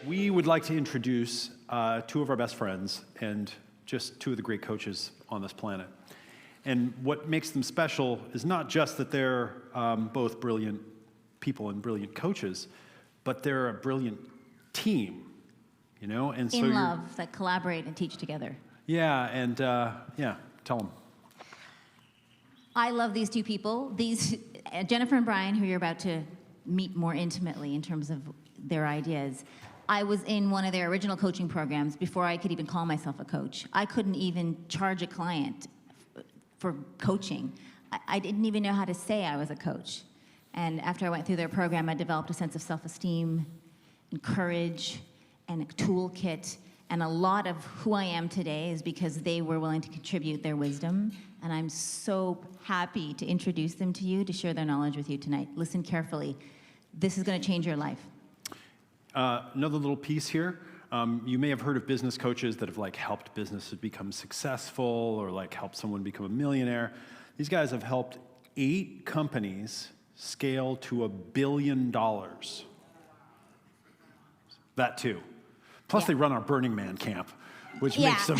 We would like to introduce two of our best friends and just two of the great coaches on this planet. And what makes them special is not just that they're both brilliant people and brilliant coaches, but they're a brilliant team, you know? And so in love, that collaborate and teach together. Yeah, and yeah, tell them. I love these two people. These Jennifer and Bryan, who you're about to meet more intimately in terms of their ideas. I was in one of their original coaching programs before I could even call myself a coach. I couldn't even charge a client for coaching. I didn't even know how to say I was a coach. And after I went through their program, I developed a sense of self-esteem and courage and a toolkit. And a lot of who I am today is because they were willing to contribute their wisdom. And I'm so happy to introduce them to you, to share their knowledge with you tonight. Listen carefully. This is going to change your life. Another little piece here. You may have heard of business coaches that have like helped businesses become successful or like helped someone become a millionaire. These guys have helped 8 companies scale to $1 billion. That too. Plus they run our Burning Man camp, which makes them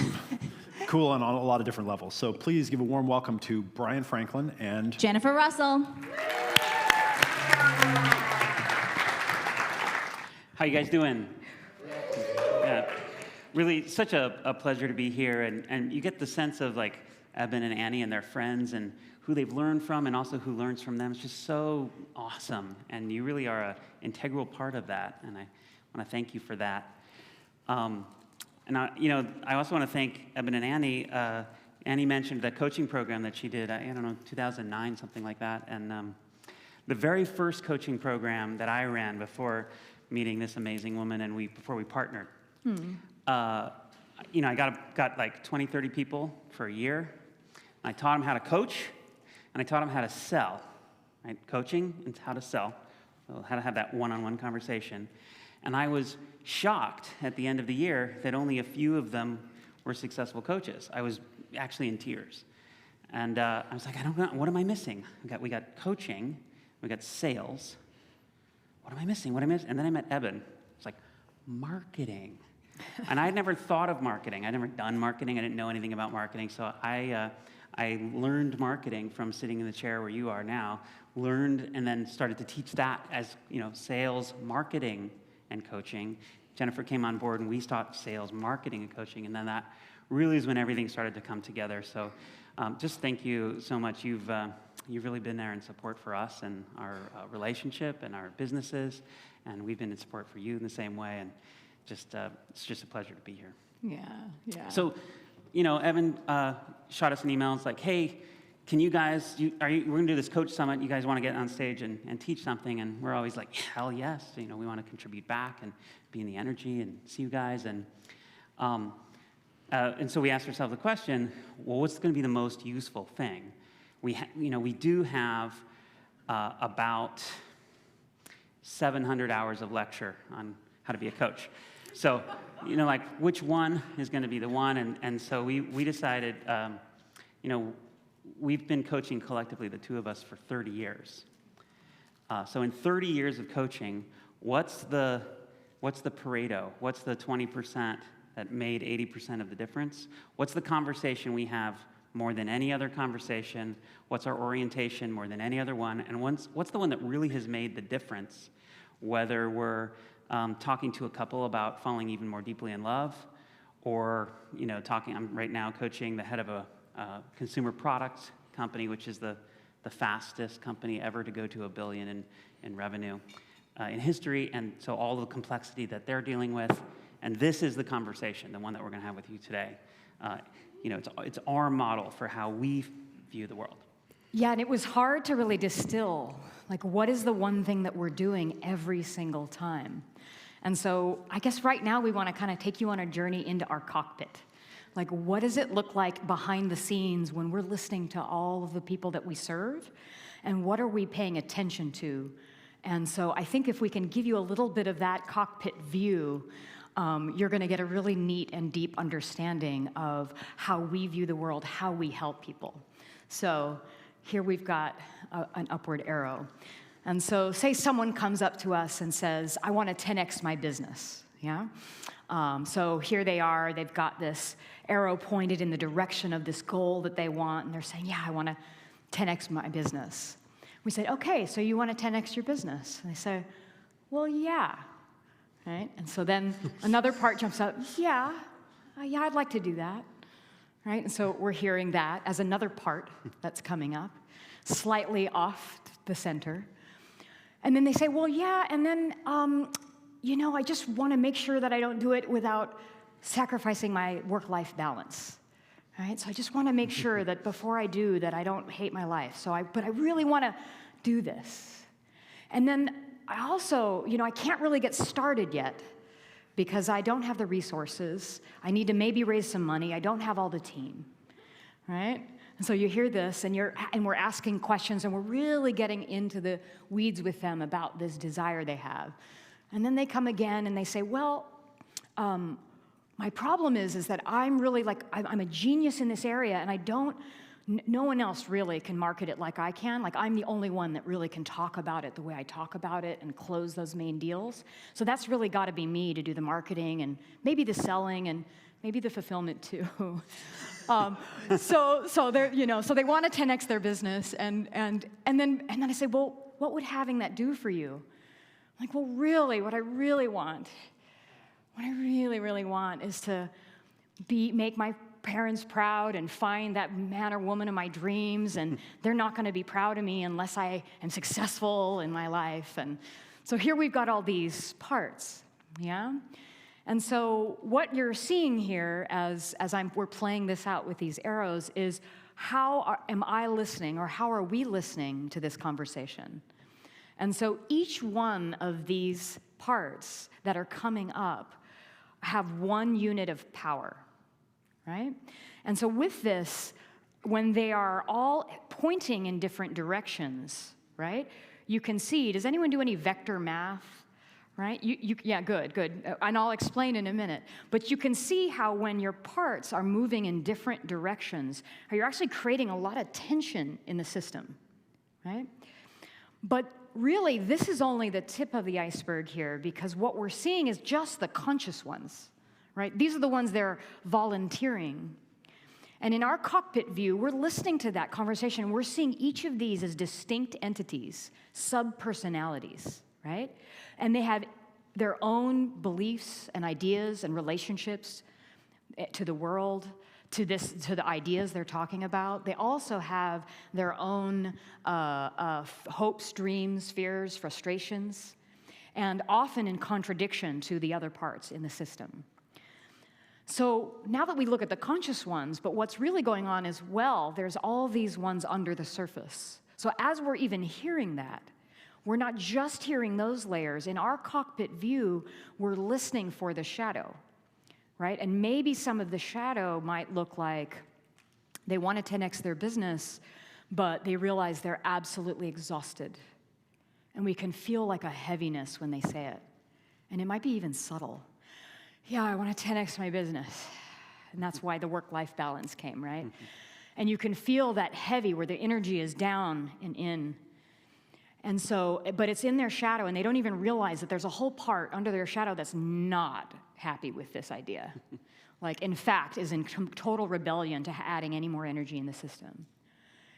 cool on a lot of different levels. So please give a warm welcome to Bryan Franklin and Jennifer Russell. How you guys doing? Yeah, really such a pleasure to be here, and you get the sense of like Eben and Annie and their friends and who they've learned from and also who learns from them. It's just so awesome, and you really are an integral part of that, and I want to thank you for that. And I also want to thank Eben and Annie. Annie mentioned the coaching program that she did, I don't know, 2009, something like that, and the very first coaching program that I ran before meeting this amazing woman and before we partnered. I got like 20, 30 people for a year. I taught them how to coach, and I taught them how to sell, right? Coaching and how to sell, so how to have that one-on-one conversation. And I was shocked at the end of the year that only a few of them were successful coaches. I was actually in tears. And I was like, I don't know, what am I missing? We got coaching, we got sales. What am I missing? And then I met Eben. It's like, marketing. And I had never thought of marketing. I'd never done marketing. I didn't know anything about marketing. So I learned marketing from sitting in the chair where you are now, learned and then started to teach that as, sales, marketing, and coaching. Jennifer came on board and we taught sales, marketing, and coaching. And then that really is when everything started to come together. So just thank you so much. You've really been there in support for us and our relationship and our businesses, and we've been in support for you in the same way, and it's just a pleasure to be here. Yeah. So, Evan shot us an email. It's like, hey, can you guys, we're going to do this coach summit. You guys want to get on stage and teach something? And we're always like, hell yes. We want to contribute back and be in the energy and see you guys. And so we asked ourselves the question, well, what's going to be the most useful thing? We do have about 700 hours of lecture on how to be a coach. So, which one is going to be the one? And so we decided, we've been coaching collectively, the two of us, for 30 years. So in 30 years of coaching, what's the Pareto? What's the 20% that made 80% of the difference? What's the conversation we have more than any other conversation? What's our orientation more than any other one? And what's the one that really has made the difference? Whether we're talking to a couple about falling even more deeply in love, or I'm right now coaching the head of a consumer product company, which is the fastest company ever to go to $1 billion in revenue in history, and so all the complexity that they're dealing with. And this is the conversation, the one that we're going to have with you today. It's our model for how we view the world. Yeah, and it was hard to really distill, like, what is the one thing that we're doing every single time? And so I guess right now we want to kind of take you on a journey into our cockpit. Like, what does it look like behind the scenes when we're listening to all of the people that we serve? And what are we paying attention to? And so I think if we can give you a little bit of that cockpit view, you're going to get a really neat and deep understanding of how we view the world, how we help people. So here we've got an upward arrow. And so say someone comes up to us and says, I want to 10x my business, yeah? So here they are, they've got this arrow pointed in the direction of this goal that they want, and they're saying, yeah, I want to 10x my business. We said, okay, so you want to 10x your business? And they say, well, yeah, right? And so then another part jumps up, yeah, I'd like to do that, right? And so we're hearing that as another part that's coming up, slightly off the center. And then they say, well, yeah, and then, I just want to make sure that I don't do it without sacrificing my work-life balance, right? So I just want to make sure that before I do that I don't hate my life. But I really want to do this. And then I also, I can't really get started yet because I don't have the resources. I need to maybe raise some money. I don't have all the team, right? And so you hear this, and we're asking questions, and we're really getting into the weeds with them about this desire they have. And then they come again, and they say, well, my problem is that I'm really I'm a genius in this area, and no one else really can market it like I can. Like, I'm the only one that really can talk about it the way I talk about it and close those main deals. So that's really got to be me to do the marketing and maybe the selling and maybe the fulfillment too. So they're, so they want to 10x their business, and then I say, well, what would having that do for you? I'm like, well, really, what I really want is to make my parents proud and find that man or woman of my dreams, and they're not going to be proud of me unless I am successful in my life. And so here we've got all these parts, yeah? And so what you're seeing here as we're playing this out with these arrows is am I listening, or how are we listening to this conversation? And so each one of these parts that are coming up have one unit of power, right? And so with this, when they are all pointing in different directions, right, you can see, does anyone do any vector math? Right? Yeah, good. And I'll explain in a minute. But you can see how when your parts are moving in different directions, how you're actually creating a lot of tension in the system, right? But really, this is only the tip of the iceberg here, because what we're seeing is just the conscious ones, right? These are the ones that are volunteering. And in our cockpit view, we're listening to that conversation. We're seeing each of these as distinct entities, sub-personalities, right? And they have their own beliefs and ideas and relationships to the world, to the ideas they're talking about. They also have their own hopes, dreams, fears, frustrations, and often in contradiction to the other parts in the system. So now that we look at the conscious ones, but what's really going on is, well, there's all these ones under the surface. So as we're even hearing that, we're not just hearing those layers. In our cockpit view, we're listening for the shadow, right? And maybe some of the shadow might look like they want to 10x their business, but they realize they're absolutely exhausted. And we can feel like a heaviness when they say it. And it might be even subtle. Yeah, I want to 10x my business. And that's why the work-life balance came, right? And you can feel that heavy where the energy is down and in. And so, but it's in their shadow, and they don't even realize that there's a whole part under their shadow that's not happy with this idea. Like, in fact, is in total rebellion to adding any more energy in the system.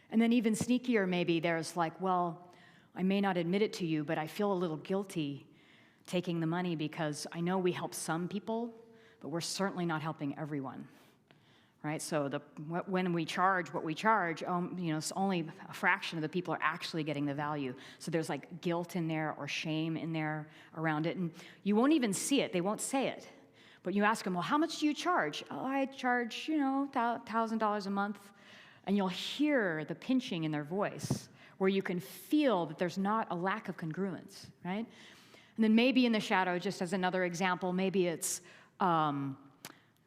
And then even sneakier, maybe there's like, well, I may not admit it to you, but I feel a little guilty taking the money because I know we help some people, but we're certainly not helping everyone. Right? So when we charge what we charge, it's only a fraction of the people are actually getting the value. So there's like guilt in there or shame in there around it. And you won't even see it. They won't say it. But you ask them, well, how much do you charge? Oh, I charge, $1,000 a month. And you'll hear the pinching in their voice where you can feel that there's not a lack of congruence, right? And then maybe in the shadow, just as another example, maybe it's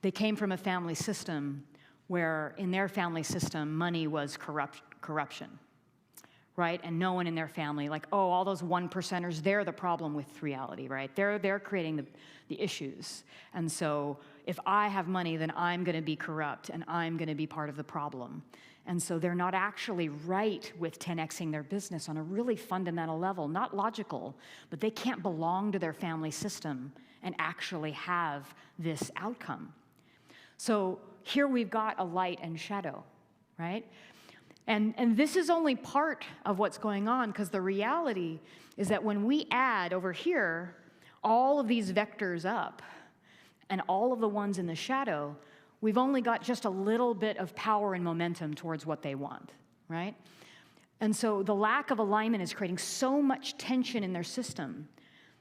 they came from a family system where in their family system, money was corruption, right? And no one in their family, all those 1%ers, they're the problem with reality, right? They're creating the issues. And so if I have money, then I'm going to be corrupt and I'm going to be part of the problem. And so they're not actually right with 10xing their business on a really fundamental level, not logical, but they can't belong to their family system and actually have this outcome. So here we've got a light and shadow, right? And this is only part of what's going on, because the reality is that when we add over here all of these vectors up and all of the ones in the shadow, we've only got just a little bit of power and momentum towards what they want, right? And so the lack of alignment is creating so much tension in their system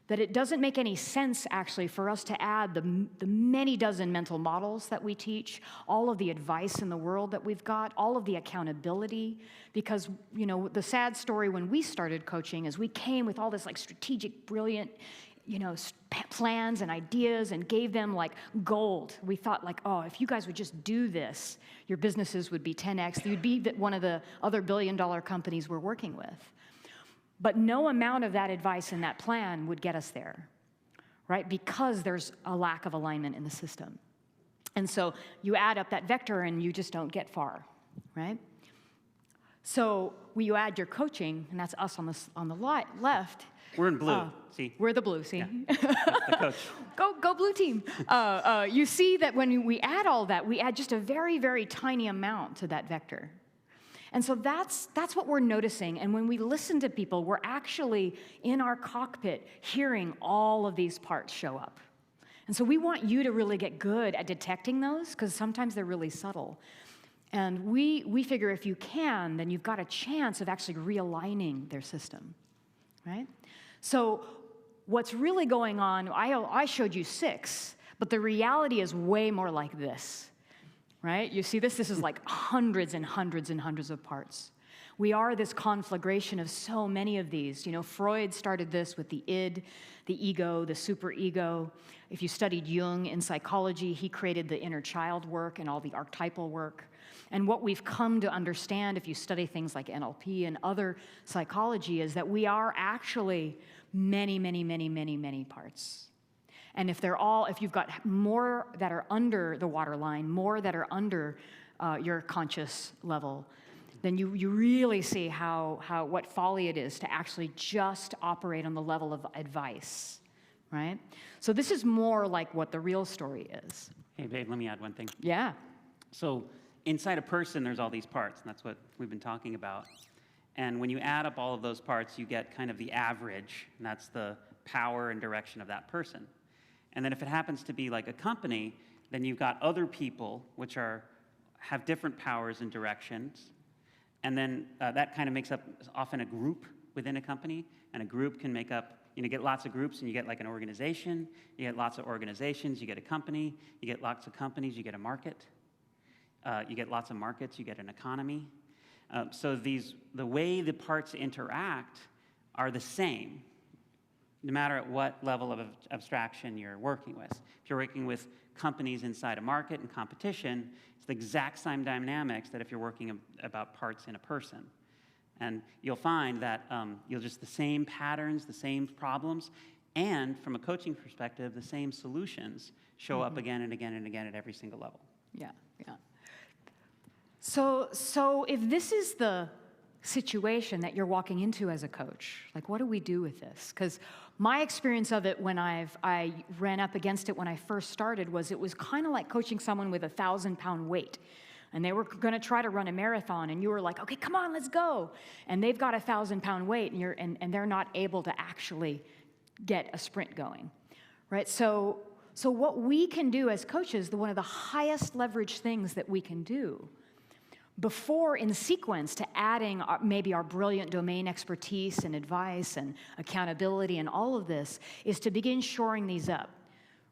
that it doesn't make any sense, actually, for us to add the many dozen mental models that we teach, all of the advice in the world that we've got, all of the accountability. Because, you know, the sad story when we started coaching is we came with all this, like, strategic, brilliant, you know, plans and ideas and gave them, like, gold. We thought, like, oh, if you guys would just do this, your businesses would be 10x. You'd be one of the other billion-dollar companies we're working with. But no amount of that advice and that plan would get us there, right? Because there's a lack of alignment in the system. And so you add up that vector and you just don't get far, right? So when you add your coaching, and that's us on the left. We're in blue, see? We're the blue, see? Yeah. The coach. Go blue team. You see that when we add all that, we add just a very, very tiny amount to that vector. And so that's what we're noticing. And when we listen to people, we're actually in our cockpit hearing all of these parts show up. And so we want you to really get good at detecting those, because sometimes they're really subtle. And we figure if you can, then you've got a chance of actually realigning their system, right? So what's really going on, I showed you 6, but the reality is way more like this. Right? You see this? This is like hundreds and hundreds and hundreds of parts. We are this conflagration of so many of these. You know, Freud started this with the id, the ego, the superego. If you studied Jung in psychology, he created the inner child work and all the archetypal work. And what we've come to understand, if you study things like NLP and other psychology, is that we are actually many, many, many, many, many parts. And if you've got more that are under the waterline, more that are under your conscious level, then you really see what folly it is to actually just operate on the level of advice, right? So this is more like what the real story is. Hey, babe, let me add one thing. Yeah. So inside a person, there's all these parts, and that's what we've been talking about. And when you add up all of those parts, you get kind of the average, and that's the power and direction of that person. And then if it happens to be like a company, then you've got other people which have different powers and directions. And then that kind of makes up often a group within a company. And a group can make up, you get lots of groups and you get like an organization. You get lots of organizations, you get a company. You get lots of companies, you get a market. You get lots of markets, you get an economy. So the way the parts interact are the same, no matter at what level of abstraction you're working with. If you're working with companies inside a market and competition, it's the exact same dynamics that if you're working about parts in a person. And you'll find that you'll just the same patterns, the same problems, and from a coaching perspective, the same solutions show up again and again and again at every single level. Yeah, yeah. So if this is the situation that you're walking into as a coach, like, what do we do with this? Because my experience of it when I ran up against it when I first started was it was kind of like coaching someone with a 1,000-pound weight. And they were going to try to run a marathon, and you were like, okay, come on, let's go. And they've got a 1,000-pound weight, and they're not able to actually get a sprint going, right? So what we can do as coaches, one of the highest leverage things that we can do before in sequence to adding maybe our brilliant domain expertise and advice and accountability and all of this is to begin shoring these up,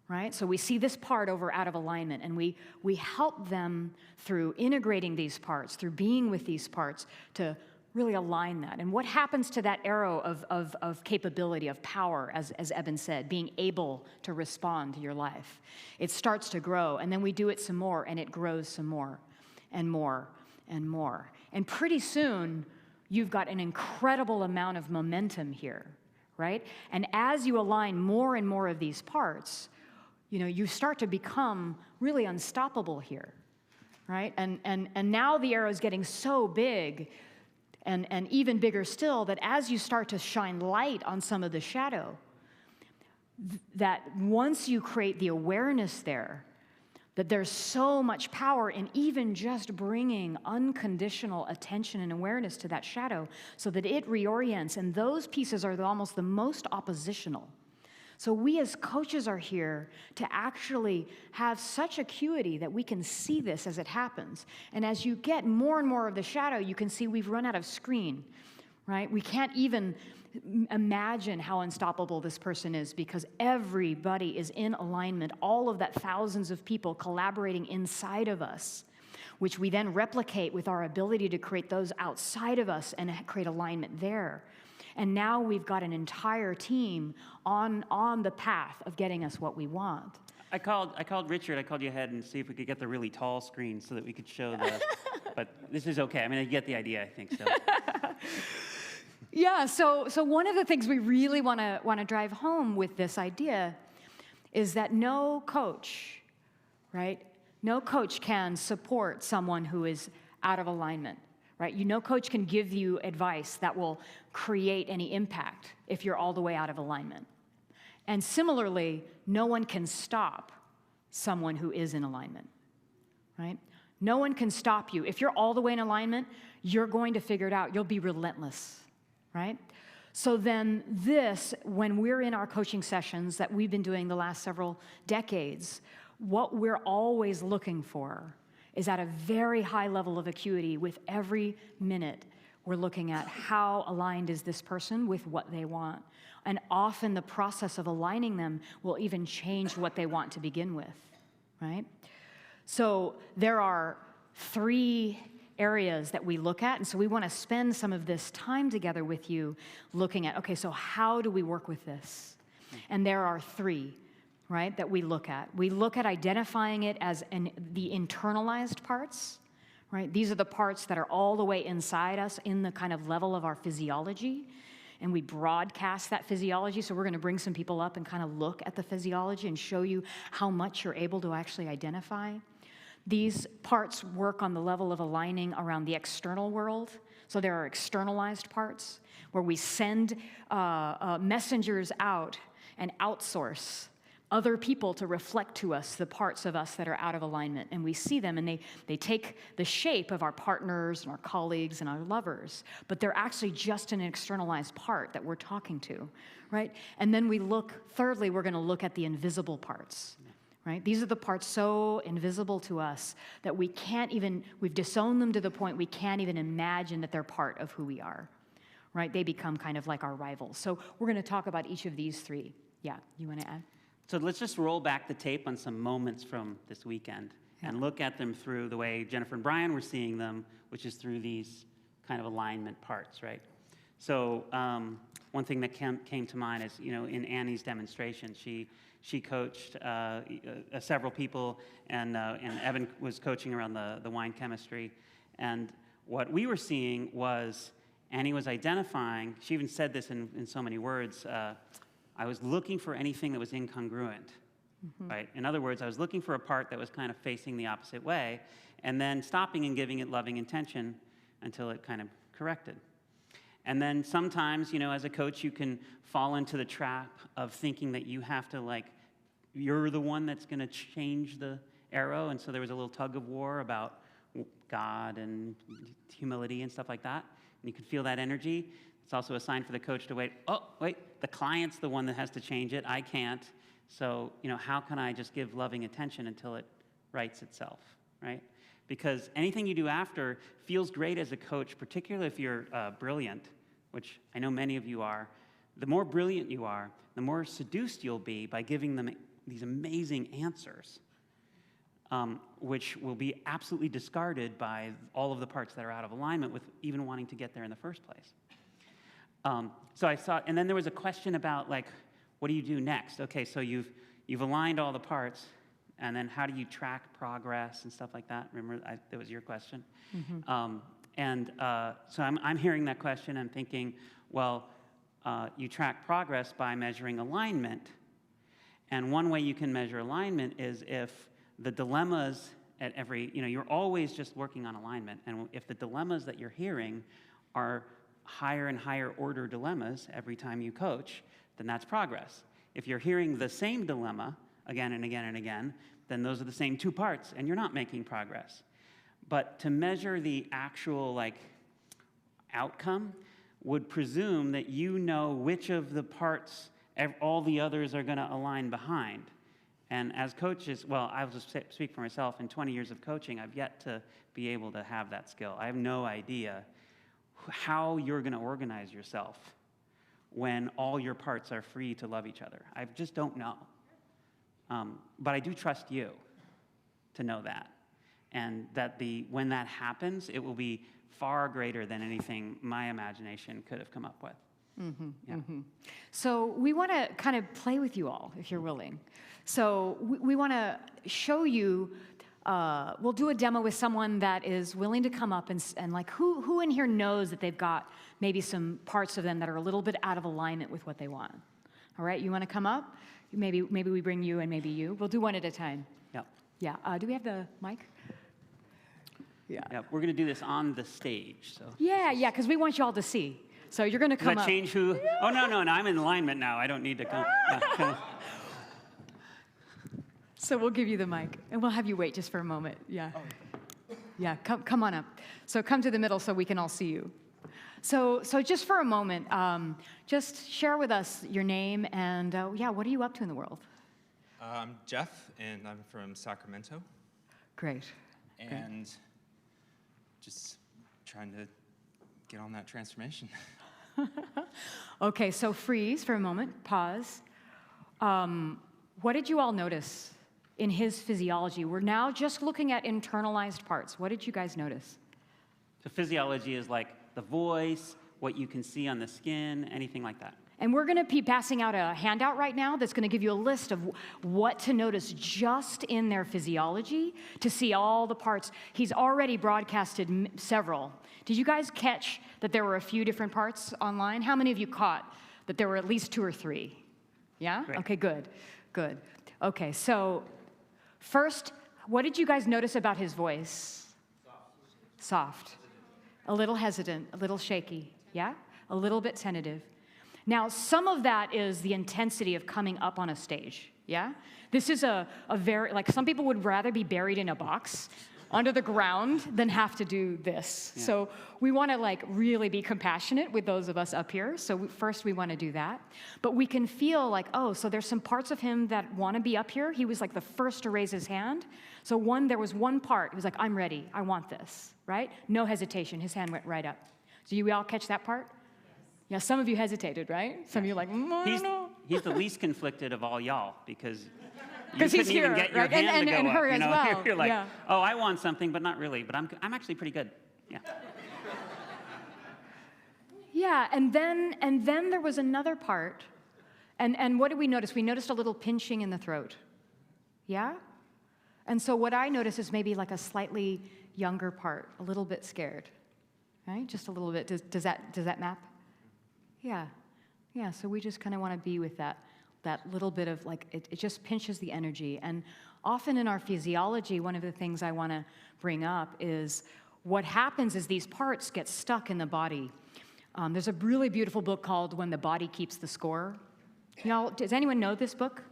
right? So we see this part out of alignment, and we help them through integrating these parts, through being with these parts to really align that. And what happens to that arrow of capability, of power, as Eben said, being able to respond to your life? It starts to grow, and then we do it some more, and it grows some more and more and more. And pretty soon, you've got an incredible amount of momentum here, right? And as you align more and more of these parts, you start to become really unstoppable here, right? And now the arrow is getting so big and even bigger still that as you start to shine light on some of the shadow, that once you create the awareness there, that there's so much power in even just bringing unconditional attention and awareness to that shadow so that it reorients, and those pieces are almost the most oppositional. So we as coaches are here to actually have such acuity that we can see this as it happens. And as you get more and more of the shadow, you can see we've run out of screen, right? We can't even imagine how unstoppable this person is because everybody is in alignment, all of that thousands of people collaborating inside of us, which we then replicate with our ability to create those outside of us and create alignment there. And now we've got an entire team on the path of getting us what we want. I called Richard. I called you ahead and see if we could get the really tall screen so that we could show the. But this is okay. I mean, I get the idea. I think so. Yeah. So one of the things we really want to drive home with this idea is that no coach, right? No coach can support someone who is out of alignment. Right? No coach can give you advice that will create any impact if you're all the way out of alignment. And similarly, no one can stop someone who is in alignment, right? No one can stop you. If you're all the way in alignment, you're going to figure it out. You'll be relentless, right? So then this, when we're in our coaching sessions that we've been doing the last several decades, what we're always looking for is at a very high level of acuity with every minute. We're looking at how aligned is this person with what they want. And often the process of aligning them will even change what they want to begin with, right? So there are 3 areas that we look at, and so we want to spend some of this time together with you looking at, okay, so how do we work with this? And there are 3. Right, that we look at. We look at identifying it as the internalized parts, right? These are the parts that are all the way inside us in the kind of level of our physiology, and we broadcast that physiology. So we're going to bring some people up and kind of look at the physiology and show you how much you're able to actually identify. These parts work on the level of aligning around the external world. So there are externalized parts where we send messengers out and outsource other people to reflect to us the parts of us that are out of alignment. And we see them, and they take the shape of our partners and our colleagues and our lovers, but they're actually just an externalized part that we're talking to, right? And then thirdly, we're going to look at the invisible parts, right? These are the parts so invisible to us that we've disowned them to the point we can't even imagine that they're part of who we are, right? They become kind of like our rivals. So we're going to talk about each of these 3. Yeah, you want to add? So let's just roll back the tape on some moments from this weekend and look at them through the way Jennifer and Bryan were seeing them, which is through these kind of alignment parts, right? So one thing that came to mind is, in Annie's demonstration, she coached several people, and Evan was coaching around the wine chemistry. And what we were seeing was Annie was identifying, she even said this in so many words, I was looking for anything that was incongruent, right? In other words, I was looking for a part that was kind of facing the opposite way, and then stopping and giving it loving intention until it kind of corrected. And then sometimes, as a coach, you can fall into the trap of thinking that you have to, you're the one that's going to change the arrow, and so there was a little tug of war about God and humility and stuff like that, and you could feel that energy. It's also a sign for the coach to wait, the client's the one that has to change it, I can't. So, how can I just give loving attention until it rights itself, right? Because anything you do after feels great as a coach, particularly if you're brilliant, which I know many of you are. The more brilliant you are, the more seduced you'll be by giving them these amazing answers, which will be absolutely discarded by all of the parts that are out of alignment with even wanting to get there in the first place. So I saw, and then there was a question about, what do you do next? Okay, so you've aligned all the parts, and then how do you track progress and stuff like that? Remember, that was your question. So I'm hearing that question. I'm thinking, you track progress by measuring alignment. And one way you can measure alignment is if the dilemmas at every, you're always just working on alignment. And if the dilemmas that you're hearing are higher and higher order dilemmas every time you coach, then that's progress. If you're hearing the same dilemma again and again and again, then those are the same two parts, and you're not making progress. But to measure the actual outcome would presume that you know which of the parts all the others are going to align behind. And as coaches, well, I'll just speak for myself. In 20 years of coaching, I've yet to be able to have that skill. I have no idea how you're going to organize yourself when all your parts are free to love each other. I just don't know. But I do trust you to know that. And that when that happens, it will be far greater than anything my imagination could have come up with. Mm-hmm, yeah. mm-hmm. So we want to kind of play with you all, if you're willing. So we want to show you, we'll do a demo with someone that is willing to come up and like, who in here knows that they've got maybe some parts of them that are a little bit out of alignment with what they want? All right, you want to come up? Maybe we bring you and maybe you. We'll do one at a time. Yeah. Yeah, do we have the mic? Yeah. Yeah, we're going to do this on the stage. So. Yeah, because we want you all to see. So you're going to come Does that up. change who? Oh, no, I'm in alignment now. I don't need to come. Yeah. So we'll give you the mic, and we'll have you wait just for a moment. Yeah. Yeah, come on up. So come to the middle so we can all see you. So just for a moment, just share with us your name and, what are you up to in the world? I'm Jeff, and I'm from Sacramento. Great. And just trying to get on that transformation. Okay, so freeze for a moment, pause. What did you all notice in his physiology? We're now just looking at internalized parts. What did you guys notice? So physiology is like the voice, what you can see on the skin, anything like that. And we're going to be passing out a handout right now that's going to give you a list of what to notice just in their physiology to see all the parts. He's already broadcasted several. Did you guys catch that there were a few different parts online? How many of you caught that there were at least 2 or 3? Yeah? Great. Okay, good. Okay, so first, what did you guys notice about his voice? Soft. A little hesitant, a little shaky. Yeah? A little bit tentative. Now, some of that is the intensity of coming up on a stage, yeah? This is a very, some people would rather be buried in a box under the ground than have to do this. Yeah. So we want to, really be compassionate with those of us up here. So first we want to do that. But we can feel so there's some parts of him that want to be up here. He was, the first to raise his hand. So there was one part, he was like, I'm ready, I want this, right? No hesitation, his hand went right up. So you all catch that part? Yeah, some of you hesitated, right? Some of you are like, I don't know. He's the least conflicted of all y'all because you he's couldn't here, even get your right? hand to go and up. her as well. You're like, yeah. Oh, I want something, but not really. But I'm actually pretty good. Yeah. Yeah, and then there was another part, and what did we notice? We noticed a little pinching in the throat. Yeah? And so what I noticed is maybe a slightly younger part, a little bit scared, right? Just a little bit. Does that map? Yeah, so we just kind of want to be with that little bit of it just pinches the energy. And often in our physiology, one of the things I want to bring up is what happens is these parts get stuck in the body. There's a really beautiful book called When the Body Keeps the Score. Does anyone know this book?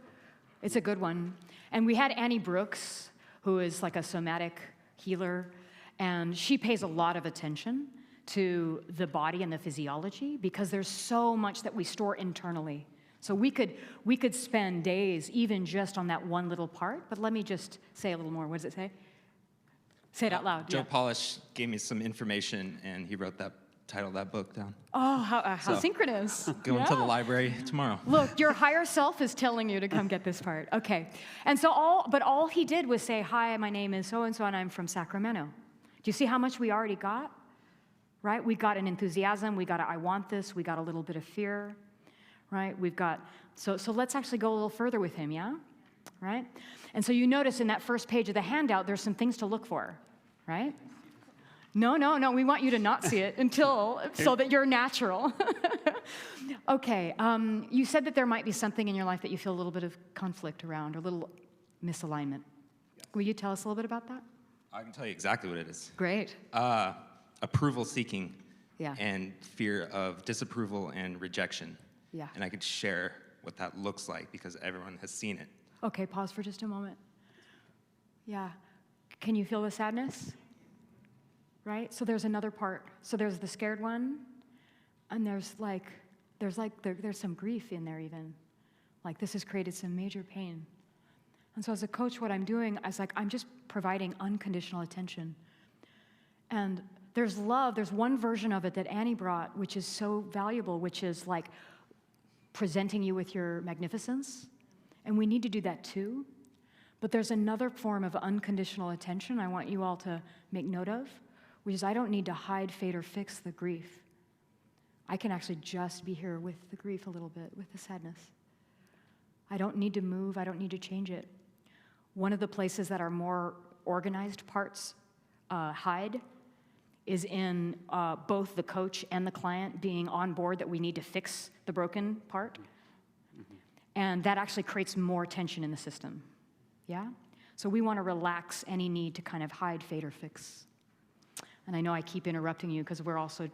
It's a good one. And we had Annie Brooks, who is a somatic healer, and she pays a lot of attention to the body and the physiology because there's so much that we store internally. So we could spend days even just on that one little part, but let me just say a little more. What does it say? Say it out loud. Joe Polish gave me some information, and he wrote that title of that book down. Oh, how synchronous. Going to the library tomorrow. Look, your higher self is telling you to come get this part. Okay. And so all he did was say, hi, my name is so-and-so, and I'm from Sacramento. Do you see how much we already got? Right? We got an enthusiasm, we got I want this, we got a little bit of fear, right? We've got, so let's actually go a little further with him, yeah? Right? And so you notice in that first page of the handout, there's some things to look for, right? No, we want you to not see it so that you're natural. Okay, you said that there might be something in your life that you feel a little bit of conflict around, or a little misalignment. Will you tell us a little bit about that? I can tell you exactly what it is. Great. Approval seeking Yeah. and fear of disapproval and rejection. Yeah. And I could share what that looks like because everyone has seen it. Okay, pause for just a moment. Yeah. Can you feel the sadness? Right? So there's another part. So there's the scared one, and there's some grief in there even. Like this has created some major pain. And so as a coach, what I'm doing is I'm just providing unconditional attention. And there's love, there's one version of it that Annie brought, which is so valuable, which is like presenting you with your magnificence. And we need to do that too. But there's another form of unconditional attention I want you all to make note of, which is I don't need to hide, fade, or fix the grief. I can actually just be here with the grief a little bit, with the sadness. I don't need to move, I don't need to change it. One of the places that our more organized parts hide is in both the coach and the client being on board that we need to fix the broken part. And that actually creates more tension in the system. Yeah? So we want to relax any need to kind of hide, fade, or fix. And I know I keep interrupting you because we're also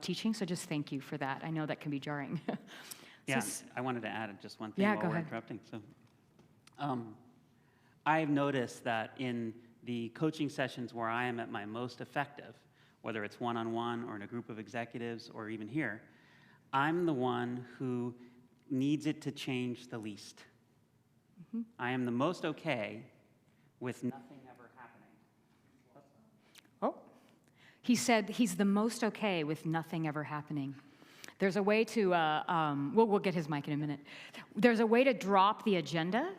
teaching, so just thank you for that. I know that can be jarring. Yeah, I wanted to add just one thing Yeah, while go we're ahead. interrupting. So, I've noticed that in the coaching sessions where I am at my most effective, whether it's one-on-one or in a group of executives or even here, I'm the one who needs it to change the least. I am the most okay with nothing ever happening. Oh, he said he's the most okay with nothing ever happening. There's a way to, we'll get his mic in a minute. There's a way to drop the agenda,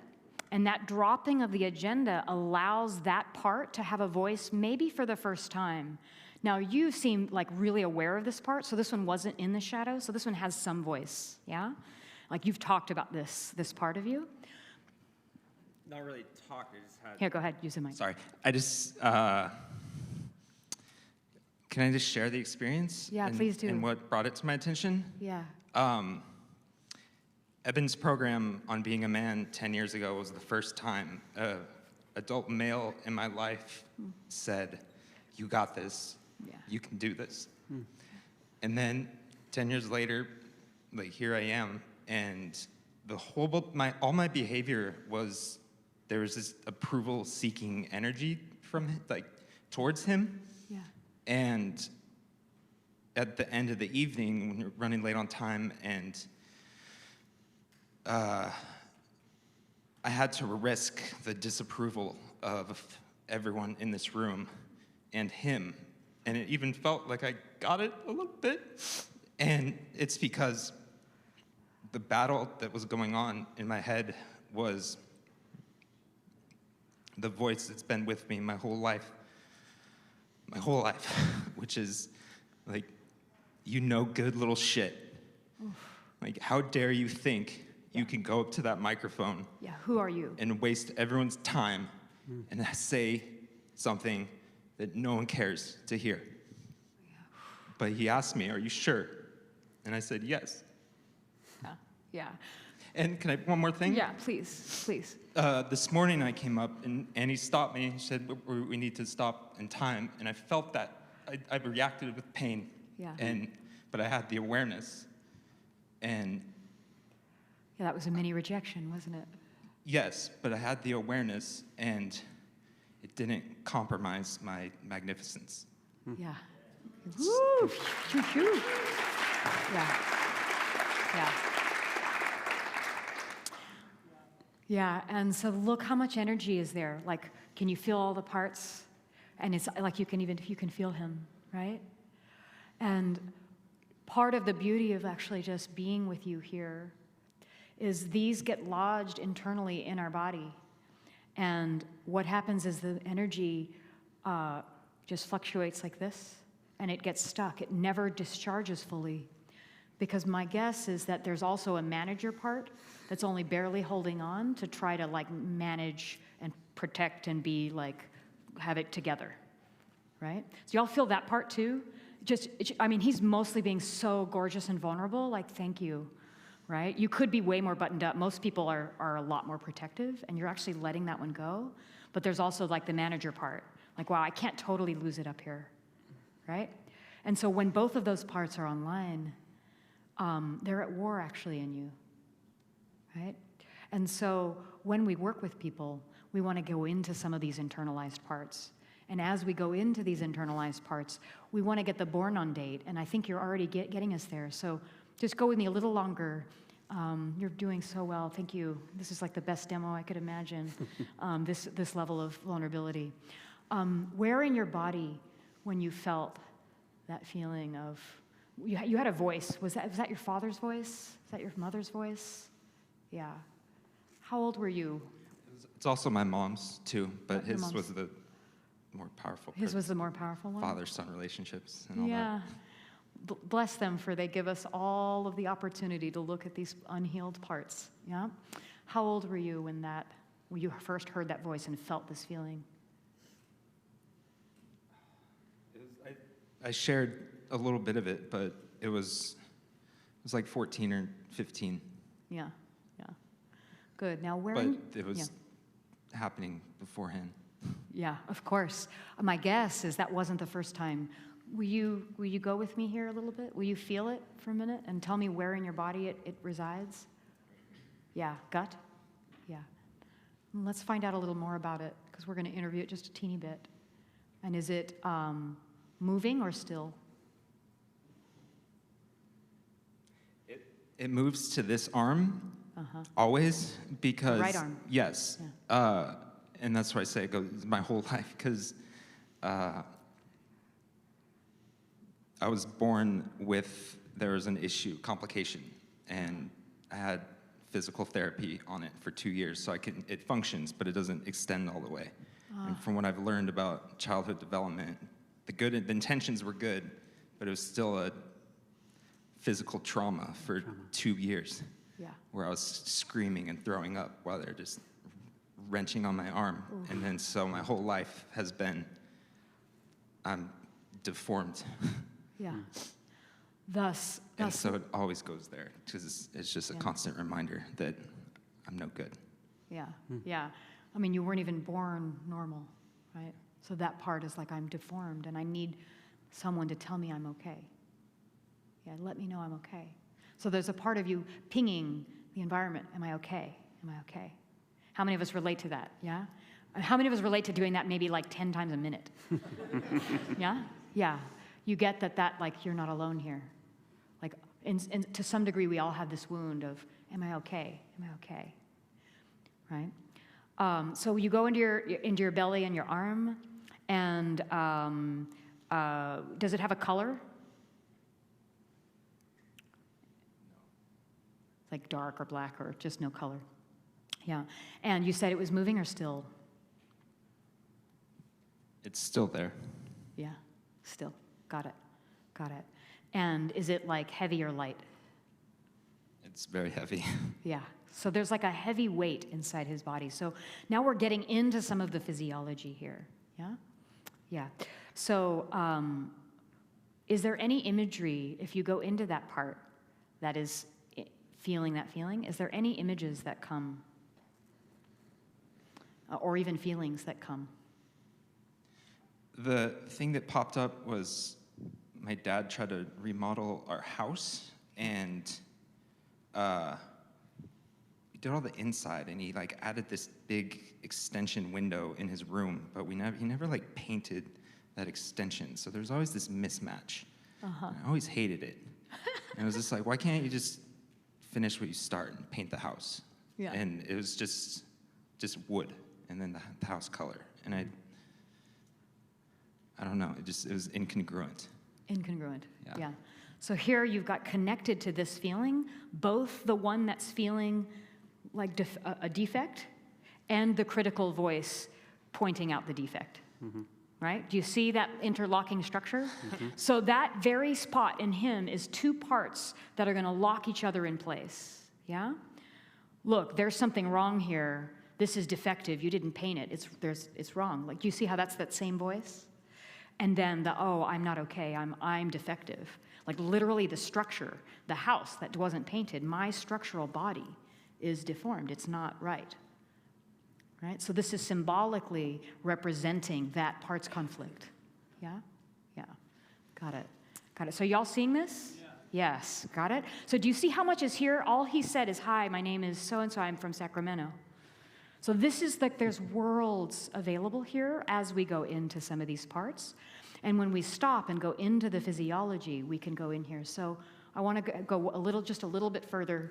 and that dropping of the agenda allows that part to have a voice maybe for the first time. Now, you seem like really aware of this part, so this one wasn't in the shadow, so this one has some voice, yeah? Like you've talked about this part of you. Not really talk, I just had... Here, go ahead, use the mic. Sorry. I just... can I just share the experience? Yeah, please do. And what brought it to my attention? Yeah. Eben's program on being a man 10 years ago was the first time an adult male in my life said, "You got this. Yeah. You can do this." And then 10 years later, like here I am, and the whole all my behavior was there was this approval-seeking energy from like towards him. Yeah. And at the end of the evening, when you're running late on time, and I had to risk the disapproval of everyone in this room and him. And it even felt like I got it a little bit. And it's because the battle that was going on in my head was the voice that's been with me my whole life, which is like, you know, good little shit. Like, how dare you think you can go up to that microphone Yeah, who are you? and waste everyone's time and say something that no one cares to hear. But he asked me, "Are you sure?" And I said, "Yes." Yeah. And can I, one more thing? Yeah, please, please. This morning I came up and Annie stopped me and said, we need to stop in time. And I felt that. I reacted with pain. Yeah. But I had the awareness. And Yeah, that was a mini rejection, wasn't it? yes, but I had the awareness and it didn't compromise my magnificence. Yeah. Woo! Choo choo. Yeah. Yeah. Yeah, and so look how much energy is there. Like, can you feel all the parts? And it's like you can feel him, right? And part of the beauty of actually just being with you here is these get lodged internally in our body. And what happens is the energy just fluctuates like this, and it gets stuck. It never discharges fully. Because my guess is that there's also a manager part that's only barely holding on to try to like manage and protect and be like, have it together, right? So y'all feel that part too? I mean, he's mostly being so gorgeous and vulnerable, like, thank you right? You could be way more buttoned up. Most people are a lot more protective, and you're actually letting that one go. But there's also like the manager part. Like, wow, I can't totally lose it up here, right? And so when both of those parts are online, they're at war actually in you, right? And so when we work with people, we want to go into some of these internalized parts. And as we go into these internalized parts, we want to get the born on date. And I think you're already getting us there. So just go with me a little longer. You're doing so well. Thank you. This is like the best demo I could imagine, this level of vulnerability. Where in your body, when you felt that feeling of, you had a voice. Was that your father's voice? Was that your mother's voice? Yeah. How old were you? It's also my mom's too, but Your his mom's. was the more powerful. His was the more powerful one? Father-son relationships and all Yeah. Bless them, for they give us all of the opportunity to look at these unhealed parts. Yeah. How old were you when you first heard that voice and felt this feeling? that. I shared a little bit of it, but it was like 14 or 15. Yeah. Yeah. Good. Now where? But in- it was yeah. happening beforehand. Yeah, of course. My guess is that wasn't the first time. Will you go with me here a little bit? Will you feel it for a minute and tell me where in your body it resides? Yeah, gut? Yeah. Let's find out a little more about it, because we're going to interview it just a teeny bit. And is it moving or still? It moves to this arm always because Right arm. Yes, and that's why I say it goes my whole life, because I was born with, there was an issue, complication, and I had physical therapy on it for 2 years, so it functions, but it doesn't extend all the way. And from what I've learned about childhood development, the intentions were good, but it was still a physical trauma for 2 years. Yeah. Where I was screaming and throwing up while they're just wrenching on my arm. Oof. And then so my whole life has been, I'm deformed. Yeah. Thus, And so it always goes there, because it's just a Yeah. constant reminder that I'm no good. yeah, yeah. I mean, you weren't even born normal, right? So that part is like, I'm deformed, and I need someone to tell me I'm okay. Yeah, let me know I'm okay. So there's a part of you pinging the environment. Am I okay? Am I okay? How many of us relate to that? Yeah? How many of us relate to doing that maybe like 10 times a minute? Yeah? Yeah. You get that like, you're not alone here. Like, and to some degree, we all have this wound of, am I okay? Am I okay? Right? So you go into your belly and your arm, and does it have a color? Like dark or black or just no color. Yeah. And you said it was moving or still? It's still there. Yeah, still. Got it. Got it. And is it like heavy or light? It's very heavy. Yeah. So there's like a heavy weight inside his body. So now we're getting into some of the physiology here. Yeah? Yeah. So is there any imagery, if you go into that part that is feeling that feeling, is there any images that come? Or even feelings that come? The thing that popped up was my dad tried to remodel our house, and he did all the inside, and he like added this big extension window in his room, but he never like painted that extension. So there's always this mismatch. And I always hated it. And I was just like, why can't you just finish what you start and paint the house? Yeah. And it was just wood, and then the house color. And I don't know, it was incongruent. Incongruent. Yeah. Yeah. So here you've got connected to this feeling, both the one that's feeling like a defect and the critical voice pointing out the defect. Right? Do you see that interlocking structure? So that very spot in him is two parts that are going to lock each other in place. Yeah? Look, there's something wrong here. This is defective. You didn't paint it. It's wrong. Like, you see how that's that same voice? And then oh, I'm not okay, I'm defective. Like literally the structure, the house that wasn't painted, my structural body is deformed. It's not right. Right? So this is symbolically representing that parts conflict. Yeah? Yeah. Got it. Got it. So y'all seeing this? Yeah. Yes. Got it? So do you see how much is here? All he said is, hi, my name is so-and-so, I'm from Sacramento. So this is like there's worlds available here as we go into some of these parts. And when we stop and go into the physiology, we can go in here. So I want to go just a little bit further.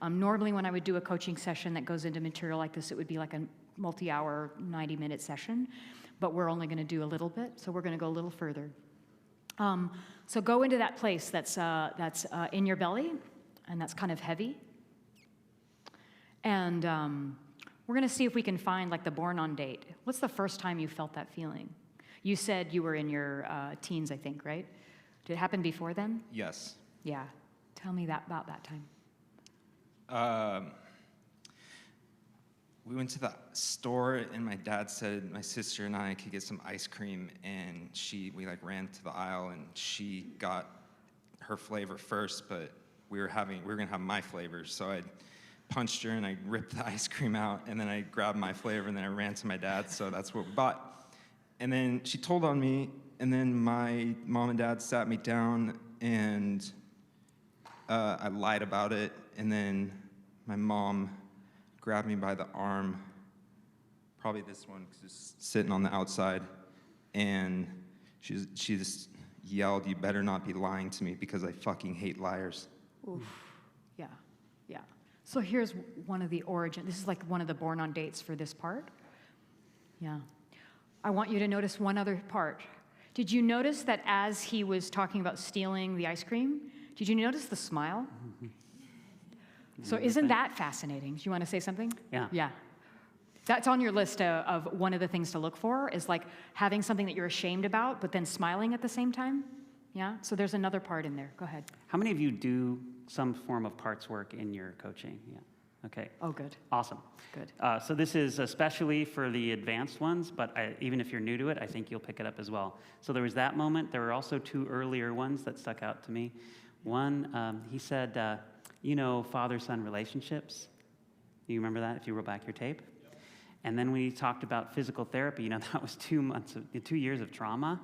Normally when I would do a coaching session that goes into material like this, it would be like a multi-hour, 90-minute session. But we're only going to do a little bit, so we're going to go a little further. So go into that place that's in your belly, and that's kind of heavy. And we're going to see if we can find like the born on date. What's the first time you felt that feeling? You said you were in your teens, I think, right? Did it happen before then? Yes. Yeah. Tell me about that time. We went to the store, and my dad said my sister and I could get some ice cream, and we like ran to the aisle, and she got her flavor first, but we were gonna have my flavor, so I punched her and I ripped the ice cream out, and then I grabbed my flavor, and then I ran to my dad, so that's what we bought. And then she told on me, and then my mom and dad sat me down, and I lied about it, and then my mom grabbed me by the arm, probably this one, because it's sitting on the outside, and she just yelled, "You better not be lying to me, because I fucking hate liars." Oof. Yeah, yeah. So here's one of the origin. This is like one of the born on dates for this part. Yeah. I want you to notice one other part. Did you notice that as he was talking about stealing the ice cream, did you notice the smile? So isn't that fascinating? Do you want to say something? Yeah. Yeah. That's on your list of one of the things to look for, is like having something that you're ashamed about, but then smiling at the same time. Yeah? So there's another part in there. Go ahead. How many of you do some form of parts work in your coaching? Yeah. Okay. Oh, good. Awesome. Good. So this is especially for the advanced ones, but even if you're new to it, I think you'll pick it up as well. So there was that moment. There were also two earlier ones that stuck out to me. One, he said, father-son relationships. You remember that if you roll back your tape? Yep. And then we talked about physical therapy. That was 2 years of trauma,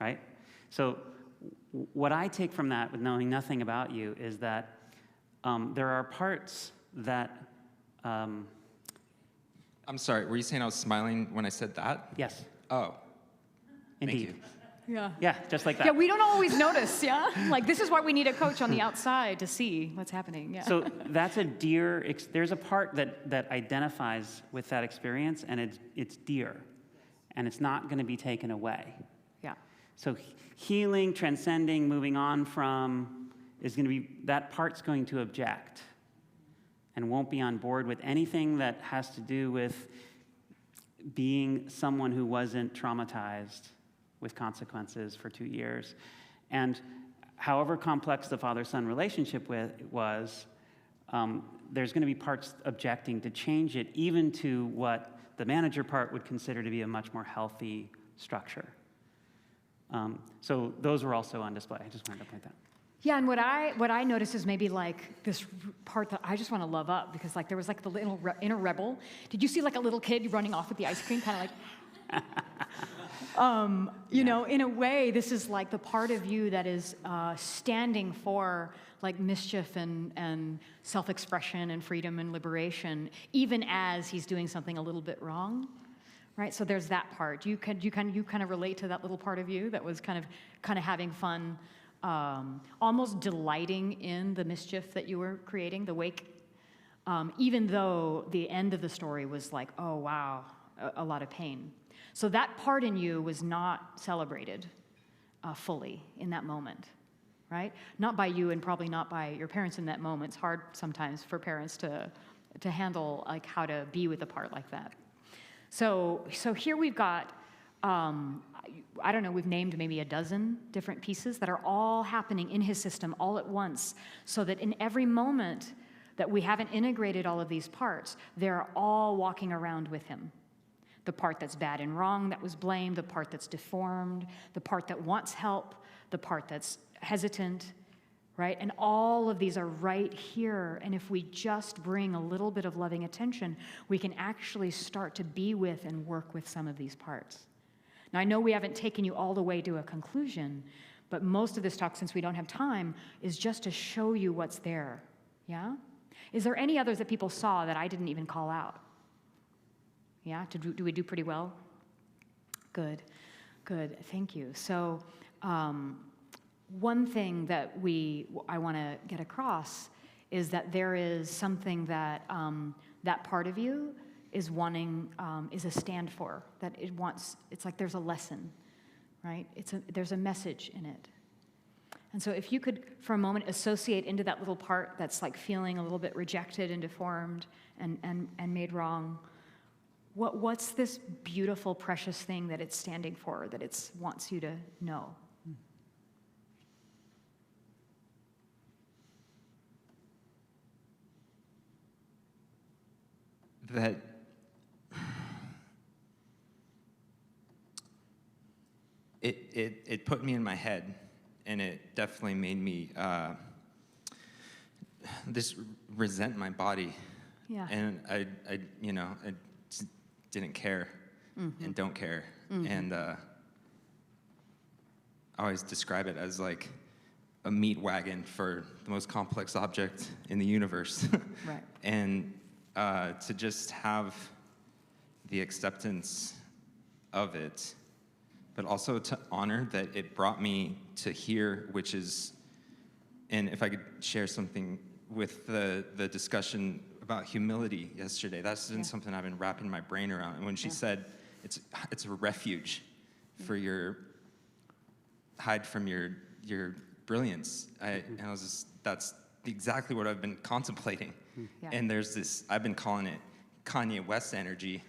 right? So what I take from that, with knowing nothing about you, is that there are parts that... I'm sorry, were you saying I was smiling when I said that? Yes. Oh. Indeed. Thank you. Yeah. Yeah, just like that. Yeah, we don't always notice, yeah? Like, this is why we need a coach on the outside to see what's happening, yeah. So that's there's a part that identifies with that experience, and it's dear, and it's not going to be taken away. Yeah. So healing, transcending, moving on from, that part's going to object and won't be on board with anything that has to do with being someone who wasn't traumatized with consequences for 2 years. And however complex the father-son relationship was, there's going to be parts objecting to change it, even to what the manager part would consider to be a much more healthy structure. So those were also on display. I just wanted to point that out. Yeah, and what I noticed is maybe like this part that I just want to love up, because like there was like the little inner rebel. Did you see like a little kid running off with the ice cream, kind of like... in a way, this is like the part of you that is standing for like mischief and self-expression and freedom and liberation, even as he's doing something a little bit wrong, right? So there's that part. You kind of relate to that little part of you that was kind of having fun, almost delighting in the mischief that you were creating, the wake, even though the end of the story was like, oh wow, a lot of pain. So that part in you was not celebrated fully in that moment, right? Not by you, and probably not by your parents in that moment. It's hard sometimes for parents to handle like how to be with a part like that. So here we've got, I don't know, we've named maybe a dozen different pieces that are all happening in his system all at once, so that in every moment that we haven't integrated all of these parts, they're all walking around with him. the part that's bad and wrong that was blamed, the part that's deformed, the part that wants help, the part that's hesitant, right? And all of these are right here. And if we just bring a little bit of loving attention, we can actually start to be with and work with some of these parts. Now, I know we haven't taken you all the way to a conclusion, but most of this talk, since we don't have time, is just to show you what's there, yeah? Is there any others that people saw that I didn't even call out? Yeah, do we do pretty well? Good, thank you. So, one thing that I want to get across is that there is something that that part of you is wanting, is a stand for, that it wants, it's like there's a lesson, right? There's a message in it. And so if you could, for a moment, associate into that little part that's like feeling a little bit rejected and deformed and made wrong, what's this beautiful, precious thing that it's standing for, that it wants you to know? That it put me in my head, and it definitely made me just resent my body. Yeah. And I just didn't care and don't care. And I always describe it as like a meat wagon for the most complex object in the universe. Right. And to just have the acceptance of it, but also to honor that it brought me to here, which is, and if I could share something with the discussion about humility yesterday, that's been something I've been wrapping my brain around. And when she said it's a refuge for your, hide from your brilliance, and I was just, that's exactly what I've been contemplating. Yeah. And there's this, I've been calling it Kanye West energy,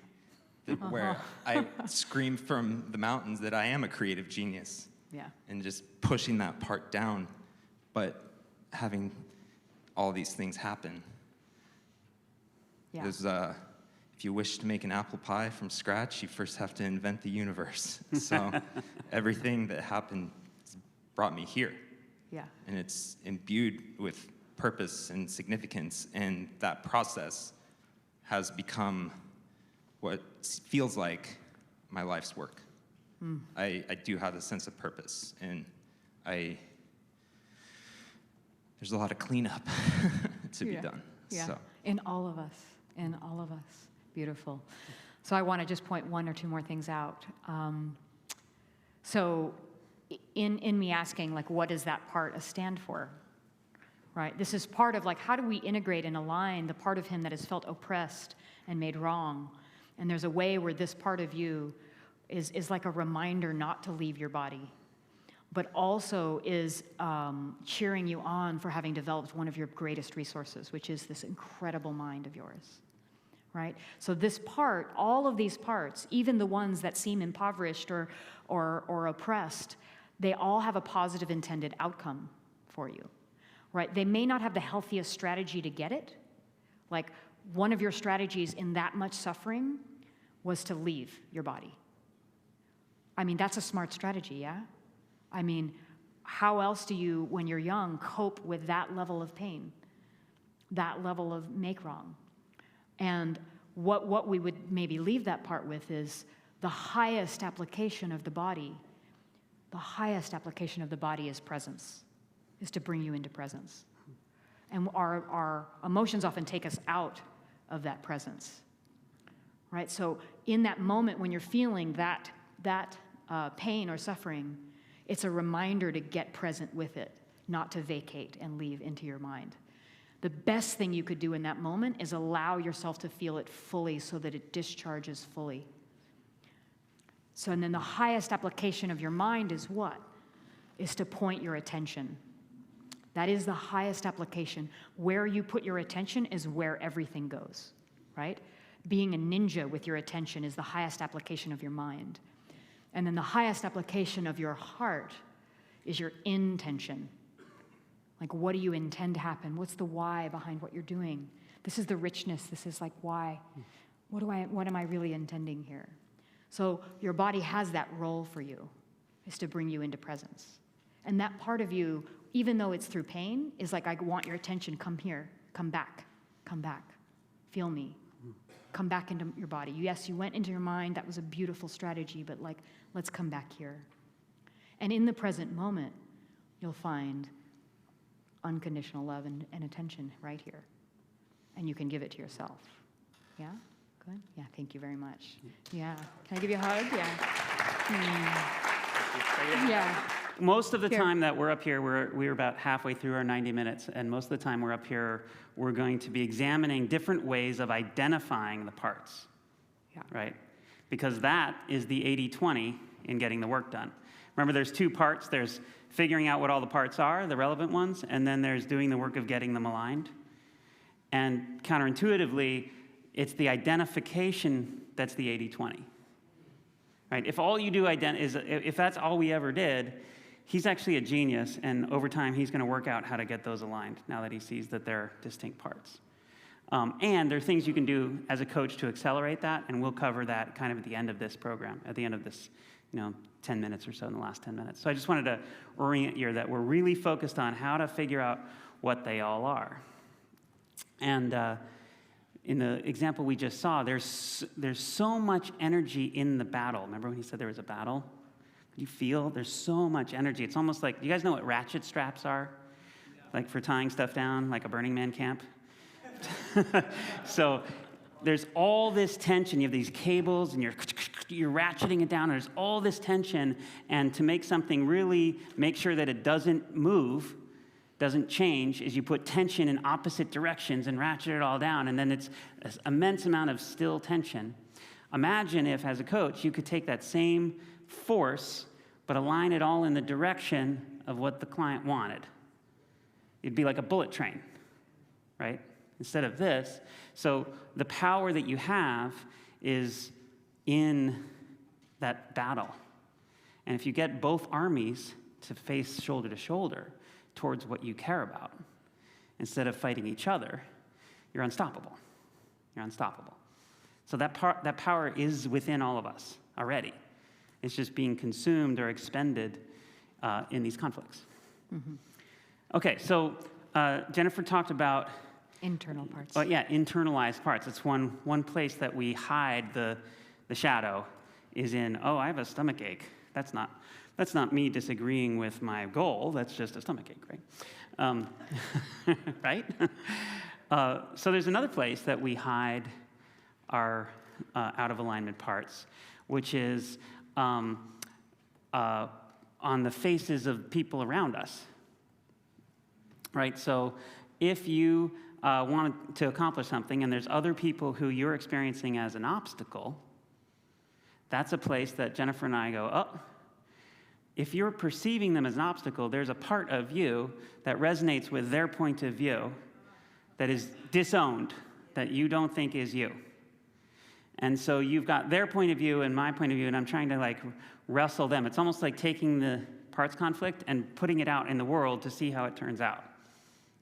where I scream from the mountains that I am a creative genius. Yeah. And just pushing that part down, but having all these things happen. Yeah. Because if you wish to make an apple pie from scratch, you first have to invent the universe. So everything that happened brought me here. Yeah. And it's imbued with purpose and significance, and that process has become what feels like my life's work. I do have a sense of purpose, and there's a lot of cleanup to be done. Yeah. So. In all of us. Beautiful. So I want to just point one or two more things out. So in me asking, like, what does that part stand for? Right? This is part of, like, how do we integrate and align the part of him that has felt oppressed and made wrong? And there's a way where this part of you is like a reminder not to leave your body, but also is cheering you on for having developed one of your greatest resources, which is this incredible mind of yours, right? So this part, all of these parts, even the ones that seem impoverished or oppressed, they all have a positive intended outcome for you, right? They may not have the healthiest strategy to get it. Like, one of your strategies in that much suffering was to leave your body. I mean, that's a smart strategy, yeah? I mean, how else do you, when you're young, cope with that level of pain, that level of make wrong? And what we would maybe leave that part with is the highest application of the body. The highest application of the body is presence, is to bring you into presence. And our emotions often take us out of that presence, right? So in that moment when you're feeling that pain or suffering, it's a reminder to get present with it, not to vacate and leave into your mind. The best thing you could do in that moment is allow yourself to feel it fully so that it discharges fully. So, and then the highest application of your mind is what? Is to point your attention. That is the highest application. Where you put your attention is where everything goes, right? Being a ninja with your attention is the highest application of your mind. And then the highest application of your heart is your intention. Like, what do you intend to happen? What's the why behind what you're doing? This is the richness. This is like, why? What am I really intending here? So your body has that role for you, is to bring you into presence. And that part of you, even though it's through pain, is like, I want your attention, come here, come back, feel me. Come back into your body. Yes, you went into your mind, that was a beautiful strategy, but like, let's come back here. And in the present moment, you'll find unconditional love and attention right here. And you can give it to yourself. Yeah? Good? Yeah, thank you very much. Yeah. Can I give you a hug? Yeah. Yeah. Most of the Here. time that we're up here, we're about halfway through our 90 minutes, and most of the time we're up here, we're going to be examining different ways of identifying the parts, Yeah. right? Because that is the 80-20 in getting the work done. Remember, there's two parts. There's figuring out what all the parts are, the relevant ones, and then there's doing the work of getting them aligned. And counterintuitively, it's the identification that's the 80-20. Right? If all you do if that's all we ever did, he's actually a genius, and over time he's going to work out how to get those aligned now that he sees that they're distinct parts. And there are things you can do as a coach to accelerate that, and we'll cover that kind of at the end of this program, at the end of this 10 minutes or so, in the last 10 minutes. So I just wanted to orient you that we're really focused on how to figure out what they all are. And in the example we just saw, there's so much energy in the battle. Remember when he said there was a battle? You feel there's so much energy. It's almost like, you guys know what ratchet straps are? Like for tying stuff down, like a Burning Man camp? So there's all this tension. You have these cables, and you're ratcheting it down. And there's all this tension, and to make something really make sure that it doesn't move, doesn't change, is you put tension in opposite directions and ratchet it all down, and then it's this immense amount of still tension. Imagine if, as a coach, you could take that same force, but align it all in the direction of what the client wanted. It'd be like a bullet train, right? Instead of this. So the power that you have is in that battle. And if you get both armies to face shoulder to shoulder towards what you care about, instead of fighting each other, you're unstoppable. You're unstoppable. So that power is within all of us already. It's just being consumed or expended in these conflicts. Mm-hmm. Okay, so Jennifer talked about Internal parts. Internalized parts. It's one place that we hide the shadow is in, I have a stomach ache. That's not me disagreeing with my goal. That's just a stomach ache, right? Right? So there's another place that we hide our out of alignment parts, which is on the faces of people around us, right? So if you want to accomplish something and there's other people who you're experiencing as an obstacle, that's a place that Jennifer and I go, if you're perceiving them as an obstacle, there's a part of you that resonates with their point of view that is disowned, that you don't think is you. And so you've got their point of view and my point of view, and I'm trying to wrestle them. It's almost like taking the parts conflict and putting it out in the world to see how it turns out,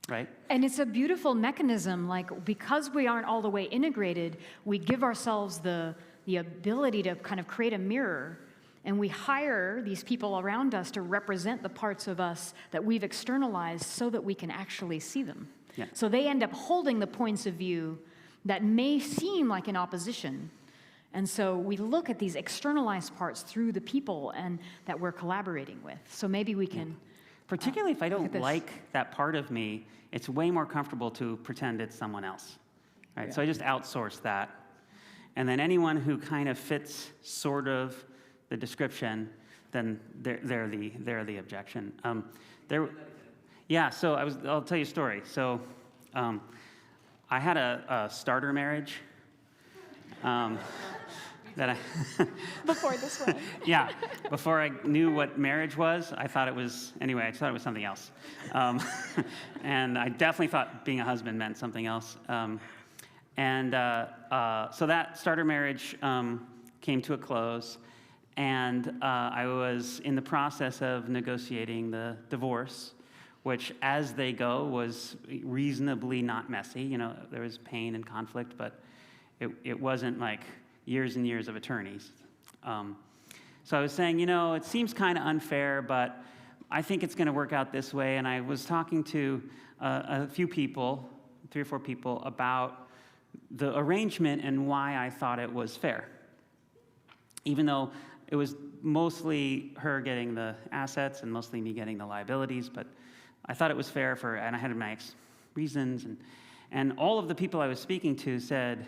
right? And it's a beautiful mechanism, because we aren't all the way integrated, we give ourselves the ability to kind of create a mirror, and we hire these people around us to represent the parts of us that we've externalized so that we can actually see them. Yeah. So they end up holding the points of view that may seem like in opposition. And so we look at these externalized parts through the people and that we're collaborating with. So maybe we can... Particularly if I don't this. like that part of me, it's way more comfortable to pretend it's someone else, right? Yeah. So I just outsource that. And then anyone who kind of fits sort of the description, then they're the objection. So I'll tell you a story. So I had a starter marriage that I before this one. Yeah, before I knew what marriage was, I thought it was something else. And I definitely thought being a husband meant something else. So that starter marriage came to a close, and I was in the process of negotiating the divorce, which, as they go, was reasonably not messy. There was pain and conflict, but it wasn't like years and years of attorneys. So I was saying, it seems kind of unfair, but I think it's going to work out this way. And I was talking to a few people, 3 or 4 people, about the arrangement and why I thought it was fair. Even though it was mostly her getting the assets and mostly me getting the liabilities, but I thought it was fair and I had my reasons. And all of the people I was speaking to said,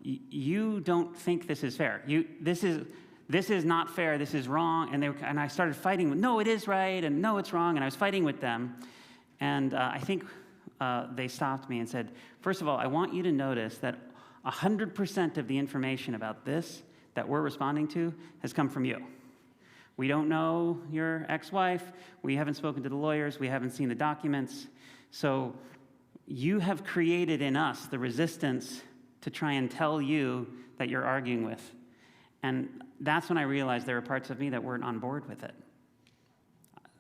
you don't think this is fair. This is not fair, this is wrong. And I started fighting with, no, it is right, and no, it's wrong. And I was fighting with them. And I think they stopped me and said, first of all, I want you to notice that 100% of the information about this that we're responding to has come from you. We don't know your ex-wife. We haven't spoken to the lawyers. We haven't seen the documents. So you have created in us the resistance to try and tell you that you're arguing with. And that's when I realized there were parts of me that weren't on board with it.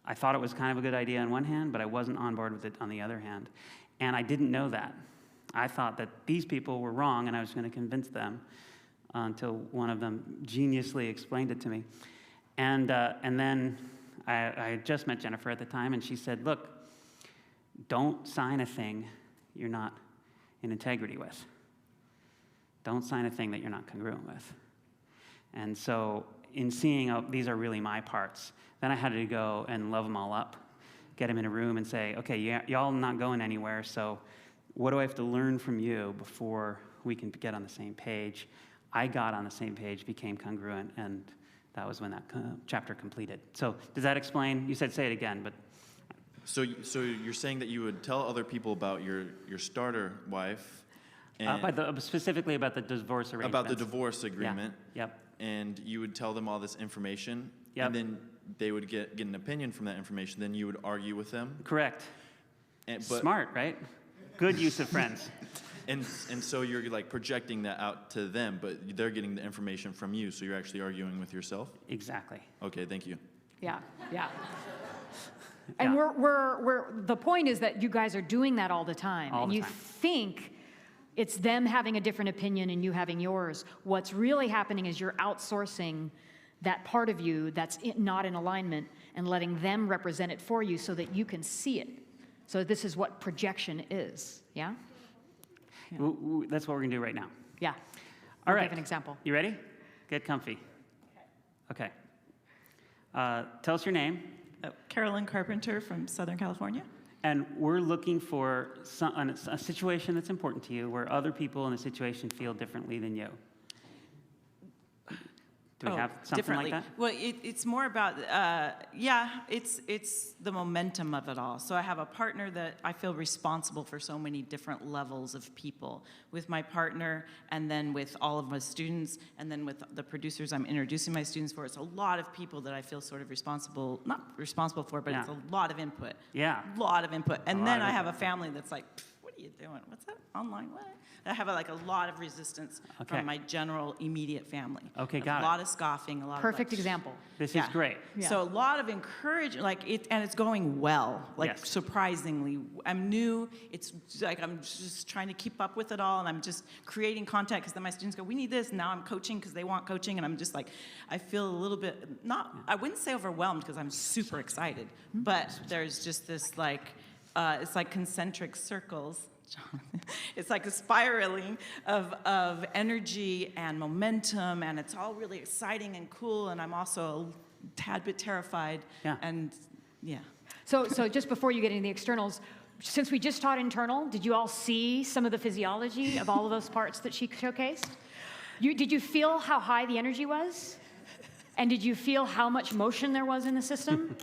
I thought it was kind of a good idea on one hand, but I wasn't on board with it on the other hand. And I didn't know that. I thought that these people were wrong, and I was going to convince them until one of them geniusly explained it to me. And then I had just met Jennifer at the time, and she said, look, don't sign a thing you're not in integrity with. Don't sign a thing that you're not congruent with. And so in seeing, oh, these are really my parts, then I had to go and love them all up, get them in a room and say, okay, y'all not going anywhere, so what do I have to learn from you before we can get on the same page? I got on the same page, became congruent, and that was when that chapter completed. So does that explain? You said say it again, but. So you're saying that you would tell other people about your starter wife, and Specifically about the divorce arrangement. about the divorce agreement. Yeah. Yep. And you would tell them all this information. Yep. And then they would get an opinion from that information. Then you would argue with them. Correct. But Smart, right? Good use of friends. And so you're like projecting that out to them, but they're getting the information from you, so you're actually arguing with yourself? Exactly. Okay, thank you. Yeah. And we're the point is that you guys are doing that all the time. All and the you time. think it's them having a different opinion and you having yours. What's really happening is you're outsourcing that part of you that's not in alignment and letting them represent it for you so that you can see it. So this is what projection is, yeah? That's what we're going to do right now. Yeah. All I'll right. give an example. You ready? Get comfy. Okay. Tell us your name. Carolyn Carpenter from Southern California. And we're looking for a situation that's important to you where other people in the situation feel differently than you. Do we have something differently. like that? Well, it's more about, it's the momentum of it all. So I have a partner that I feel responsible for so many different levels of people. With my partner, and then with all of my students, and then with the producers I'm introducing my students for. It's a lot of people that I feel sort of not responsible for, but it's a lot of input. Yeah. A lot of input. And then I have a family that's like, what are you doing? What's that? Online? What? I have a lot of resistance from my general immediate family. Okay, got it. A lot of scoffing, a lot Perfect of example. This is great. Yeah. So a lot of encouragement, and it's going well, Yes. surprisingly. I'm new, it's like I'm just trying to keep up with it all, and I'm just creating content, because then my students go, we need this, and now I'm coaching because they want coaching, and I'm just like, I feel a little bit, I wouldn't say overwhelmed, because I'm super excited, but there's just this it's like concentric circles. It's like a spiraling of energy and momentum, and it's all really exciting and cool, and I'm also a tad bit terrified. Yeah. And yeah. So just before you get into the externals, since we just taught internal, did you all see some of the physiology of all of those parts that she showcased? Did you feel how high the energy was? And did you feel how much motion there was in the system?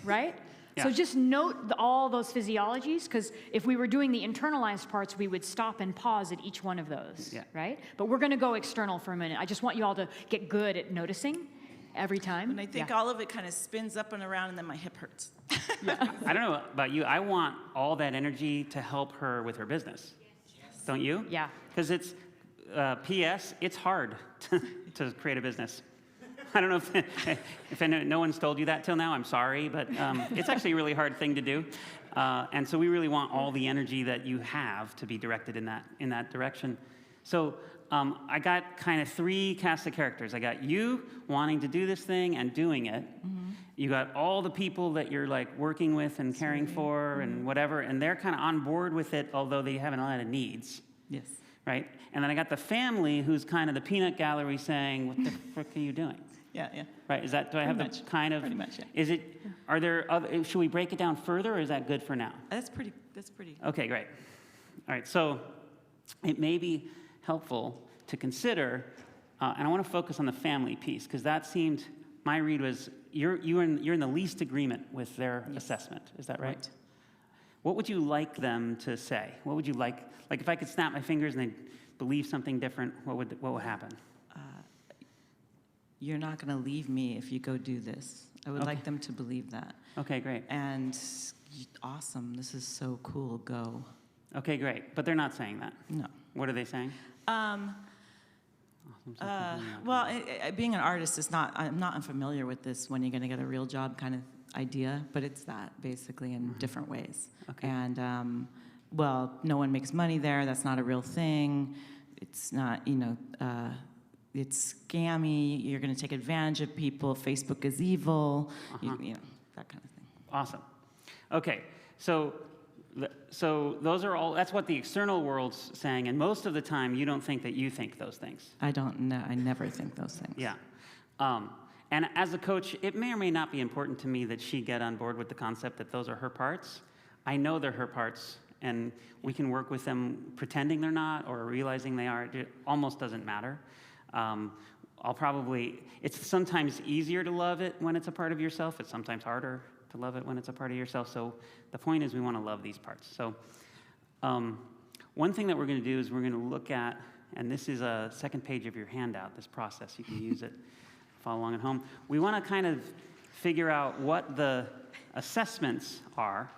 Right? Yeah. So just note all those physiologies, because if we were doing the internalized parts, we would stop and pause at each one of those, right? But we're going to go external for a minute. I just want you all to get good at noticing every time. And I think all of it kind of spins up and around, and then my hip hurts. I don't know about you. I want all that energy to help her with her business. Yes. Don't you? Yeah. Because it's, P.S., it's hard to create a business. I don't know if no one's told you that till now. I'm sorry, but it's actually a really hard thing to do. And so we really want all the energy that you have to be directed in that direction. So I got kind of 3 casts of characters. I got you wanting to do this thing and doing it. You got all the people that you're like working with and caring for and whatever, and they're kind of on board with it, although they have a lot of needs. Yes. Right? And then I got the family who's kind of the peanut gallery saying, what the frick are you doing? Yeah, yeah. Right? Is that, do I have Pretty the much. kind of, Pretty much, yeah. is it, are there other, should we break it down further, or is that good for now? That's pretty. Okay, great. All right, so it may be helpful to consider, and I want to focus on the family piece, because that seemed, my read was, you're in the least agreement with their assessment. Is that right? What would you like them to say? What would you like if I could snap my fingers and they believe something different, what would happen? You're not going to leave me if you go do this. I would like them to believe that. Okay, great. And awesome, this is so cool, go. Okay, great. But they're not saying that. No. What are they saying? Well, being an artist is not, I'm not unfamiliar with this when you're going to get a real job kind of idea, but it's that basically in different ways. Okay. And, well, no one makes money there. That's not a real thing. It's not, it's scammy. You're going to take advantage of people. Facebook is evil. You know, that kind of thing. Awesome. Okay, so those are all, that's what the external world's saying, and most of the time you don't think that you think those things. I don't know. I never think those things. Yeah. And as a coach, it may or may not be important to me that she get on board with the concept that those are her parts. I know they're her parts, and we can work with them pretending they're not or realizing they are. It almost doesn't matter. It's sometimes easier to love it when it's a part of yourself. It's sometimes harder to love it when it's a part of yourself. So the point is we want to love these parts. So one thing that we're going to do is we're going to look at, and this is a second page of your handout, this process. You can use it, follow along at home. We want to kind of figure out what the assessments are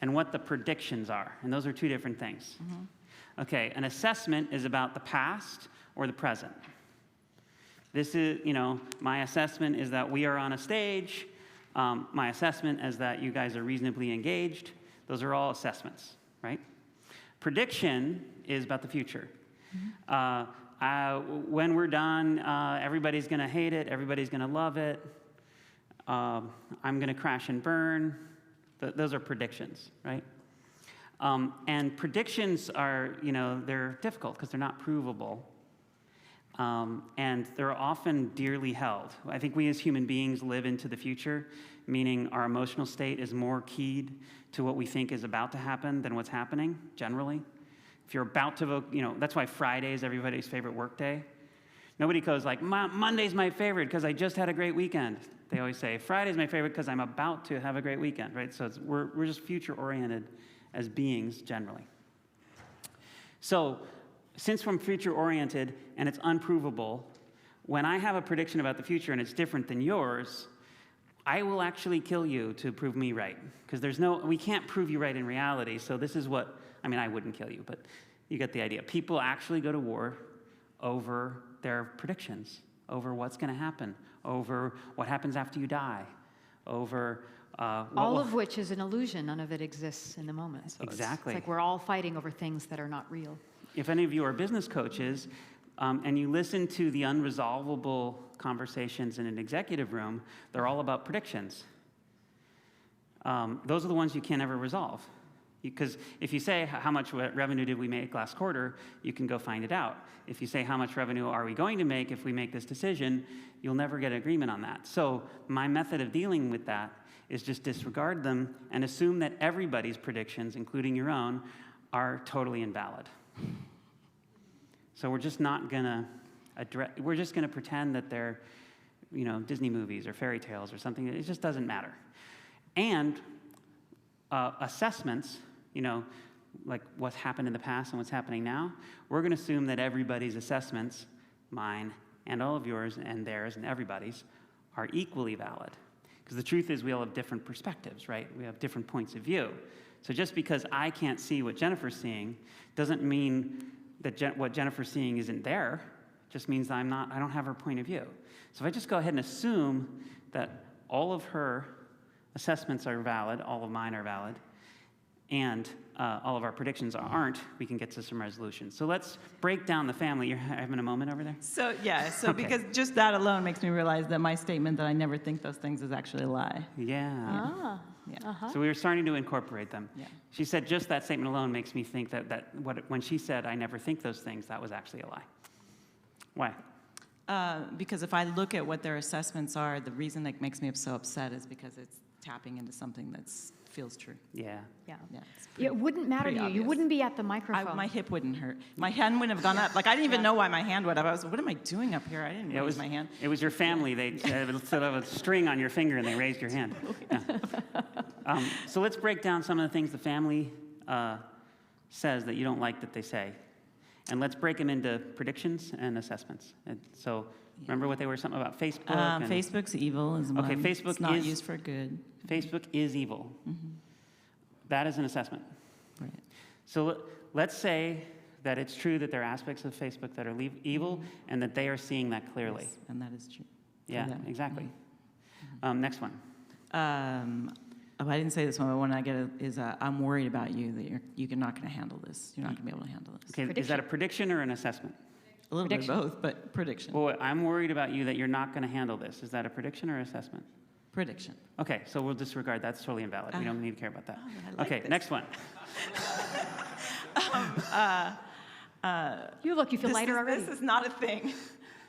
and what the predictions are. And those are 2 different things. Okay, an assessment is about the past or the present. This is, my assessment is that we are on a stage. My assessment is that you guys are reasonably engaged. Those are all assessments, right? Prediction is about the future. When we're done, everybody's going to hate it. Everybody's going to love it. I'm going to crash and burn. Those are predictions, right? And predictions are, they're difficult because they're not provable. And they're often dearly held. I think we as human beings live into the future, meaning our emotional state is more keyed to what we think is about to happen than what's happening, generally. If you're about to vote, that's why Friday is everybody's favorite work day. Nobody goes like, Monday's my favorite because I just had a great weekend. They always say, Friday's my favorite because I'm about to have a great weekend, right? So we're just future-oriented as beings, generally. So since we're future-oriented and it's unprovable, when I have a prediction about the future and it's different than yours, I will actually kill you to prove me right. Because we can't prove you right in reality, so this is what, I wouldn't kill you, but you get the idea. People actually go to war over their predictions, over what's going to happen, over what happens after you die, over all of which is an illusion. None of it exists in the moment. So exactly. It's like we're all fighting over things that are not real. If any of you are business coaches and you listen to the unresolvable conversations in an executive room, they're all about predictions. Those are the ones you can't ever resolve. Because if you say how much revenue did we make last quarter, you can go find it out. If you say how much revenue are we going to make if we make this decision, you'll never get agreement on that. So my method of dealing with that is just disregard them and assume that everybody's predictions, including your own, are totally invalid. So we're just not gonna we're just gonna pretend that they're, Disney movies or fairy tales or something. It just doesn't matter. And assessments, like what's happened in the past and what's happening now, we're gonna assume that everybody's assessments, mine and all of yours and theirs and everybody's, are equally valid. Because the truth is we all have different perspectives, right? We have different points of view. So just because I can't see what Jennifer's seeing doesn't mean that what Jennifer's seeing isn't there. It just means that I don't have her point of view. So if I just go ahead and assume that all of her assessments are valid, all of mine are valid, and all of our predictions aren't, we can get to some resolution. So let's break down the family. You're having a moment over there? So, yeah, so Okay. because just that alone makes me realize that my statement that I never think those things is actually a lie. Yeah. Ah. Yeah. So we were starting to incorporate them. Yeah. She said just that statement alone makes me think that when she said, I never think those things, that was actually a lie. Why? Because if I look at what their assessments are, the reason that makes me so upset is because it's tapping into something that feels true. Yeah. Yeah. Yeah, it's It wouldn't matter to pretty you. You obvious. wouldn't be at the microphone. my hip wouldn't hurt. My hand wouldn't have gone up. Like, I didn't even know why my hand went up. I was, what am I doing up here? I didn't Yeah, raise my hand. It was your family. They set up a string on your finger and they raised your hand. Yeah. So let's break down some of the things the family says that you don't like that they say. And let's break them into predictions and assessments. And so remember what they were, something about Facebook? and Facebook's evil is one. Okay, Facebook It's not is- used for good. Facebook is evil. That is an assessment. Right. So let's say that it's true that there are aspects of Facebook that are evil and that they are seeing that clearly. Yes, and that is true. for Yeah, them. exactly. Next one. Oh, I didn't say this one, but one I get is I'm worried about you, that you're not going to handle this. You're not going to be able to handle this. Okay, is that a prediction or an assessment? A little bit of both, but prediction. Well, I'm worried about you that you're not going to handle this. Is that a prediction or assessment? Prediction. Okay, so we'll disregard. That's totally invalid. We don't need to care about that. I like Okay, this. next one. You feel lighter already. This is not a thing.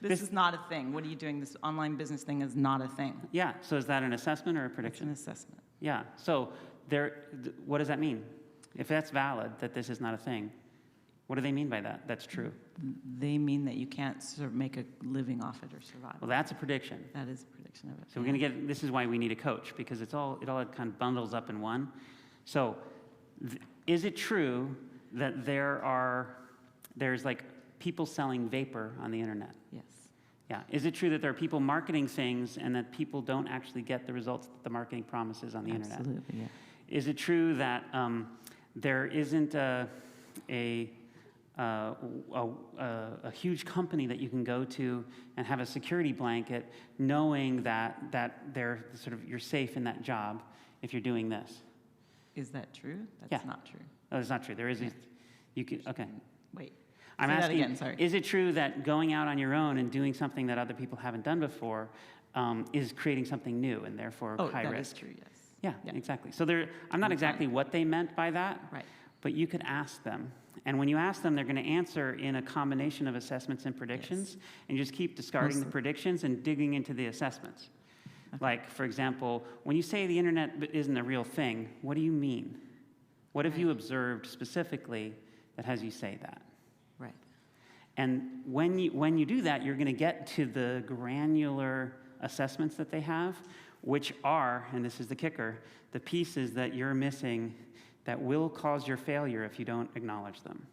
This is not a thing. What are you doing? This online business thing is not a thing. Yeah, so is that an assessment or a It's an prediction? assessment. Yeah, so what does that mean? If that's valid, that this is not a thing, what do they mean by that? That's true. They mean that you can't sort of make a living off it or survive. Well, that's a prediction. That is a prediction of it. So we're going to get, this is why we need a coach, because it all kind of bundles up in one. So is it true that there's like people selling vapor on the internet? Yes. Yeah. Is it true that there are people marketing things and that people don't actually get the results that the marketing promises on the internet? Absolutely, yeah. Is it true that there isn't a huge company that you can go to and have a security blanket, knowing that they're sort of you're safe in that job if you're doing this? Is that true? That's Yeah. not true. No, it's not true. There is. You can. Okay. Wait. I'm Say that asking. again, sorry. Is it true that going out on your own and doing something that other people haven't done before is creating something new and therefore high that risk? is true, yes. Yeah, Yeah. exactly. So I'm not exactly what they meant by that, Right. but you could ask them. And when you ask them, they're going to answer in a combination of assessments and predictions, and you just keep discarding the predictions and digging into the assessments. Like, for example, when you say the internet isn't a real thing, what do you mean? What have you observed specifically that has you say that? Right. And when you do that, you're going to get to the granular assessments that they have, which are, and this is the kicker, the pieces that you're missing that will cause your failure if you don't acknowledge them.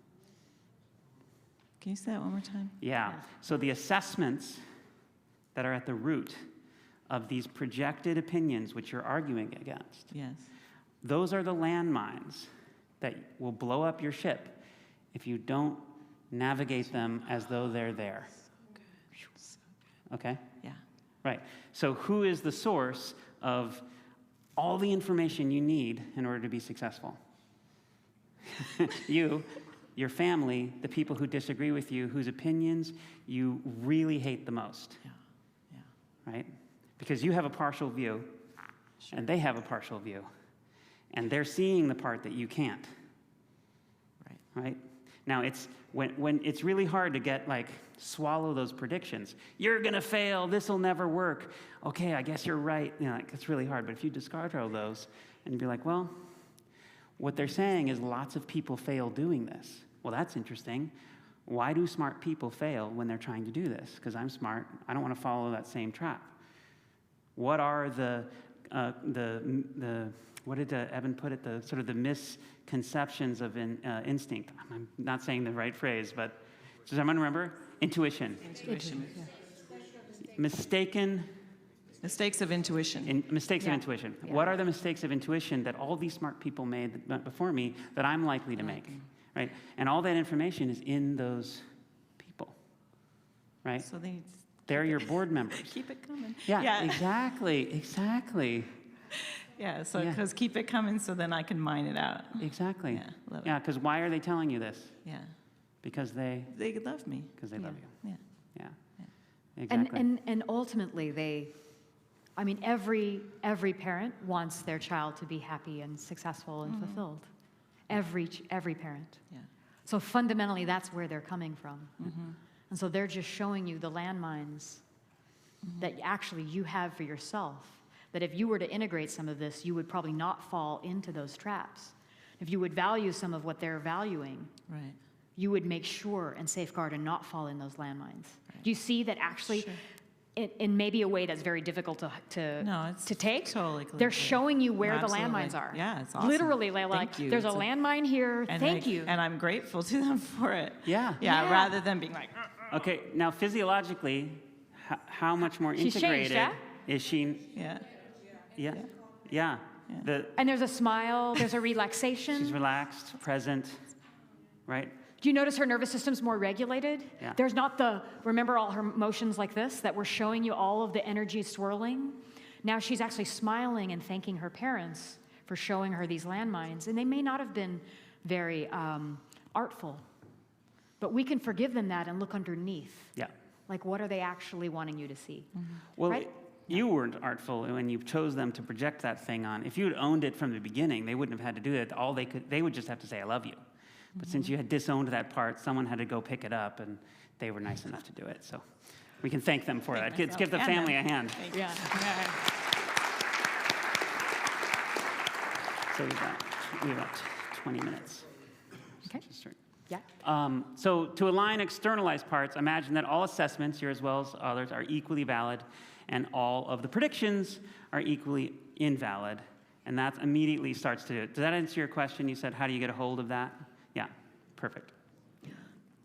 Can you say that one more time? Yeah. So the assessments that are at the root of these projected opinions which you're arguing against, Yes. those are the landmines that will blow up your ship if you don't navigate them as though they're there. Okay? Yeah. Right. So who is the source of all the information you need in order to be successful? You, your family, the people who disagree with you, whose opinions you really hate the most. Yeah. Yeah. Right? Because you have a partial view, and they have a partial view. And they're seeing the part that you can't. Right. Right? Now, it's when it's really hard to swallow those predictions. You're going to fail. This will never work. Okay, I guess you're right. It's really hard. But if you discard all those and be like, well, what they're saying is lots of people fail doing this. Well, that's interesting. Why do smart people fail when they're trying to do this? Because I'm smart. I don't want to follow that same trap. What are the what did Evan put it? The sort of the misconceptions of instinct. I'm not saying the right phrase, but does everyone remember? Intuition. Intuition. Mistaken. Mistakes of intuition. Mistakes of intuition. Yeah. What are the mistakes of intuition that all these smart people made before me that I'm likely to make? Right? And all that information is in those people. Right? So they They're your board members. keep it coming. Yeah, exactly. Yeah, so Yeah. because keep it coming so then I can mine it out. Exactly. Yeah, love it. Yeah, because why are they telling you this? Yeah, Because they love me. love you. Yeah. Yeah. Exactly. And ultimately, every parent wants their child to be happy and successful and fulfilled. Every parent. Yeah. So fundamentally, that's where they're coming from. And so they're just showing you the landmines that actually you have for yourself. That if you were to integrate some of this, you would probably not fall into those traps. If you would value some of what they're valuing, Right. you would make sure and safeguard and not fall in those landmines. Do you see that actually, Sure. in maybe a way that's very difficult No, it's to take? totally They're clear. showing you where the Absolutely. landmines are. Yeah, it's awesome. Literally, they're Thank like, you. there's a It's landmine here, And thank you. And I'm grateful to them for it. Yeah. Yeah, rather than being like, Okay, now physiologically, how much more She's changed, integrated yeah? is she? yeah. Yeah. And there's a smile, there's a relaxation. She's relaxed, present, right? Do you notice her nervous system's more regulated? Yeah. There's not remember all her motions like this, that we're showing you all of the energy swirling? Now she's actually smiling and thanking her parents for showing her these landmines. And they may not have been very artful, but we can forgive them that and look underneath. Yeah. Like, what are they actually wanting you to see? Well, Right? you weren't artful when you chose them to project that thing on. If you had owned it from the beginning, they wouldn't have had to do it. They would just have to say, I love you. But since you had disowned that part, someone had to go pick it up, and they were nice enough to do it. So we can thank them for that. Let's give the family a hand. Yeah. So we've got 20 minutes. Okay. Just right. Yeah. So to align externalized parts, imagine that all assessments, here as well as others, are equally valid, and all of the predictions are equally invalid. And that immediately starts to, does that answer your question? You said, how do you get a hold of that? Yeah, perfect.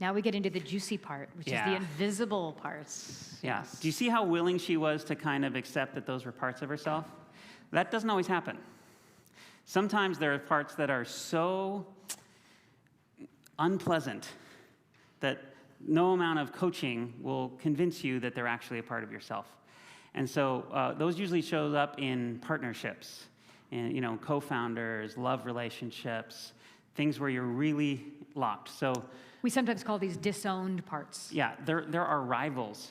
Now we get into the juicy part, which is the invisible parts. Yeah. Do you see how willing she was to kind of accept that those were parts of herself? That doesn't always happen. Sometimes there are parts that are so unpleasant that no amount of coaching will convince you that they're actually a part of yourself. And so those usually show up in partnerships, and co-founders, love relationships, things where you're really locked. So We sometimes call these disowned parts. yeah, there are rivals.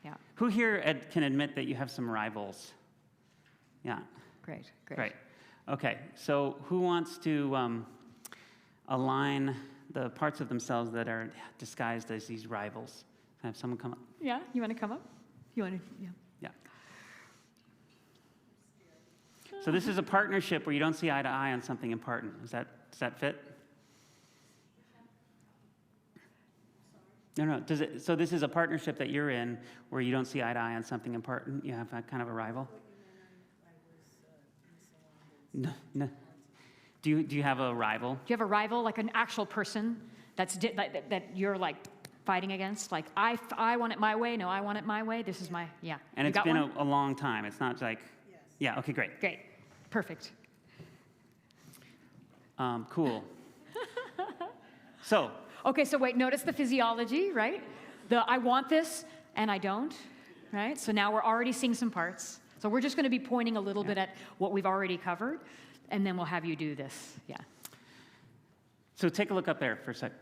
Yeah, Who here can admit that you have some rivals? Yeah, great. great. Okay, so who wants to align the parts of themselves that are disguised as these rivals? Can I have someone come up? Yeah, you want to come up? You want to? Yeah. Yeah. So this is a partnership where you don't see eye to eye on something important. Does that fit? No. So this is a partnership that you're in where you don't see eye to eye on something important. You have that kind of a rival. No. Do you have a rival? Do you have a rival, like an actual person that you're like fighting against? Like I want it my way. No, I want it my way. This is my And You it's got been one? a long time. It's not like, yeah. Okay, great. Great, perfect. Cool. So. Okay, so wait. Notice the physiology, right? I want this and I don't, right? So now we're already seeing some parts. So we're just going to be pointing a little bit at what we've already covered, and then we'll have you do this. Yeah. So take a look up there for a sec.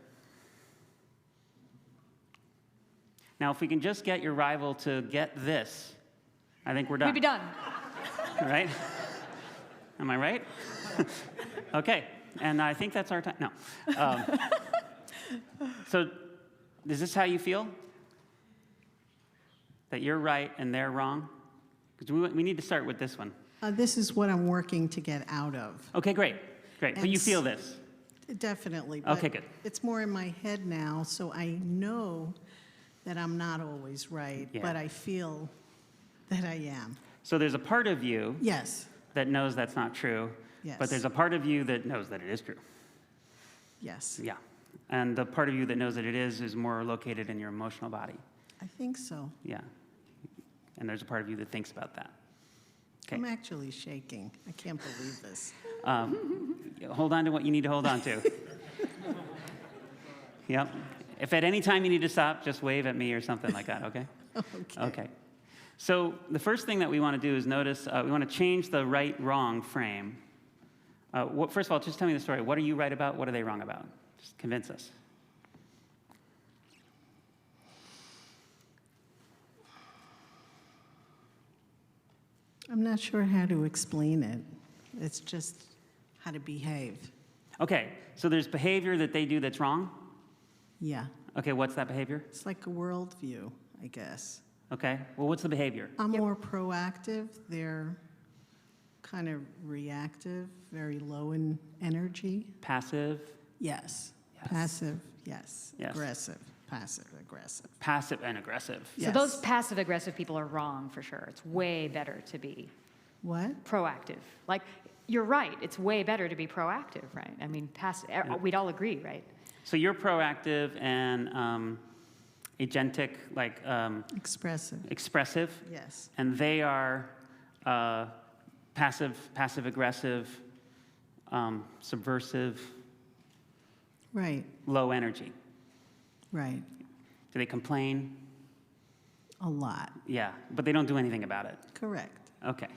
Now, if we can just get your rival to get this, I think we're done. We'd be done. Right? Am I right? Okay. And I think that's our time. No. So is this how you feel? That you're right and they're wrong? Because we need to start with this one. This is what I'm working to get out of. Okay, great. But And you feel this? Definitely. Okay, but good. It's more in my head now, so I know that I'm not always right, Yeah. but I feel that I am. So there's a part of you Yes, that knows that's not true, Yes. but there's a part of you that knows that it is true. yes. Yeah. And the part of you that knows that it is more located in your emotional body. I think so. Yeah. And there's a part of you that thinks about that. Okay. I'm actually shaking. I can't believe this. Hold on to what you need to hold on to. Yep. If at any time you need to stop, just wave at me or something like that, okay? Okay. Okay. So the first thing that we want to do is notice, we want to change the right-wrong frame. First of all, just tell me the story. What are you right about? What are they wrong about? Just convince us. I'm not sure how to explain it. It's just how to behave. Okay, so there's behavior that they do that's wrong? Yeah. Okay, what's that behavior? It's like a worldview, I guess. Okay, well, what's the behavior? I'm more proactive. They're kind of reactive, very low in energy. Passive? Yes. Yes. Passive, yes. Yes. Aggressive, passive, aggressive. Passive and aggressive. So Yes. those passive-aggressive people are wrong for sure. It's way better to be What? proactive. Like, you're right. It's way better to be proactive, right? I mean, we'd all agree, right? So you're proactive and agentic, like Expressive, expressive, yes. and they are passive-aggressive, subversive, Right, low energy. right. Do they complain? A lot. Yeah, but they don't do anything about it. Correct. Okay.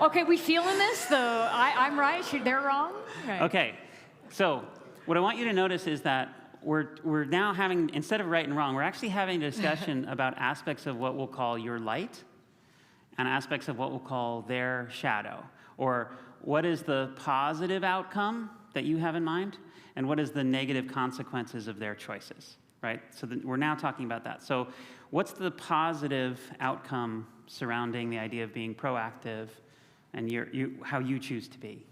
Okay, we feeling this? I'm right, they're wrong? Right. Okay, so what I want you to notice is that we're now having, instead of right and wrong, we're actually having a discussion about aspects of what we'll call your light and aspects of what we'll call their shadow, or what is the positive outcome that you have in mind, and what is the negative consequences of their choices, right? So we're now talking about that. So what's the positive outcome surrounding the idea of being proactive and how you choose to be?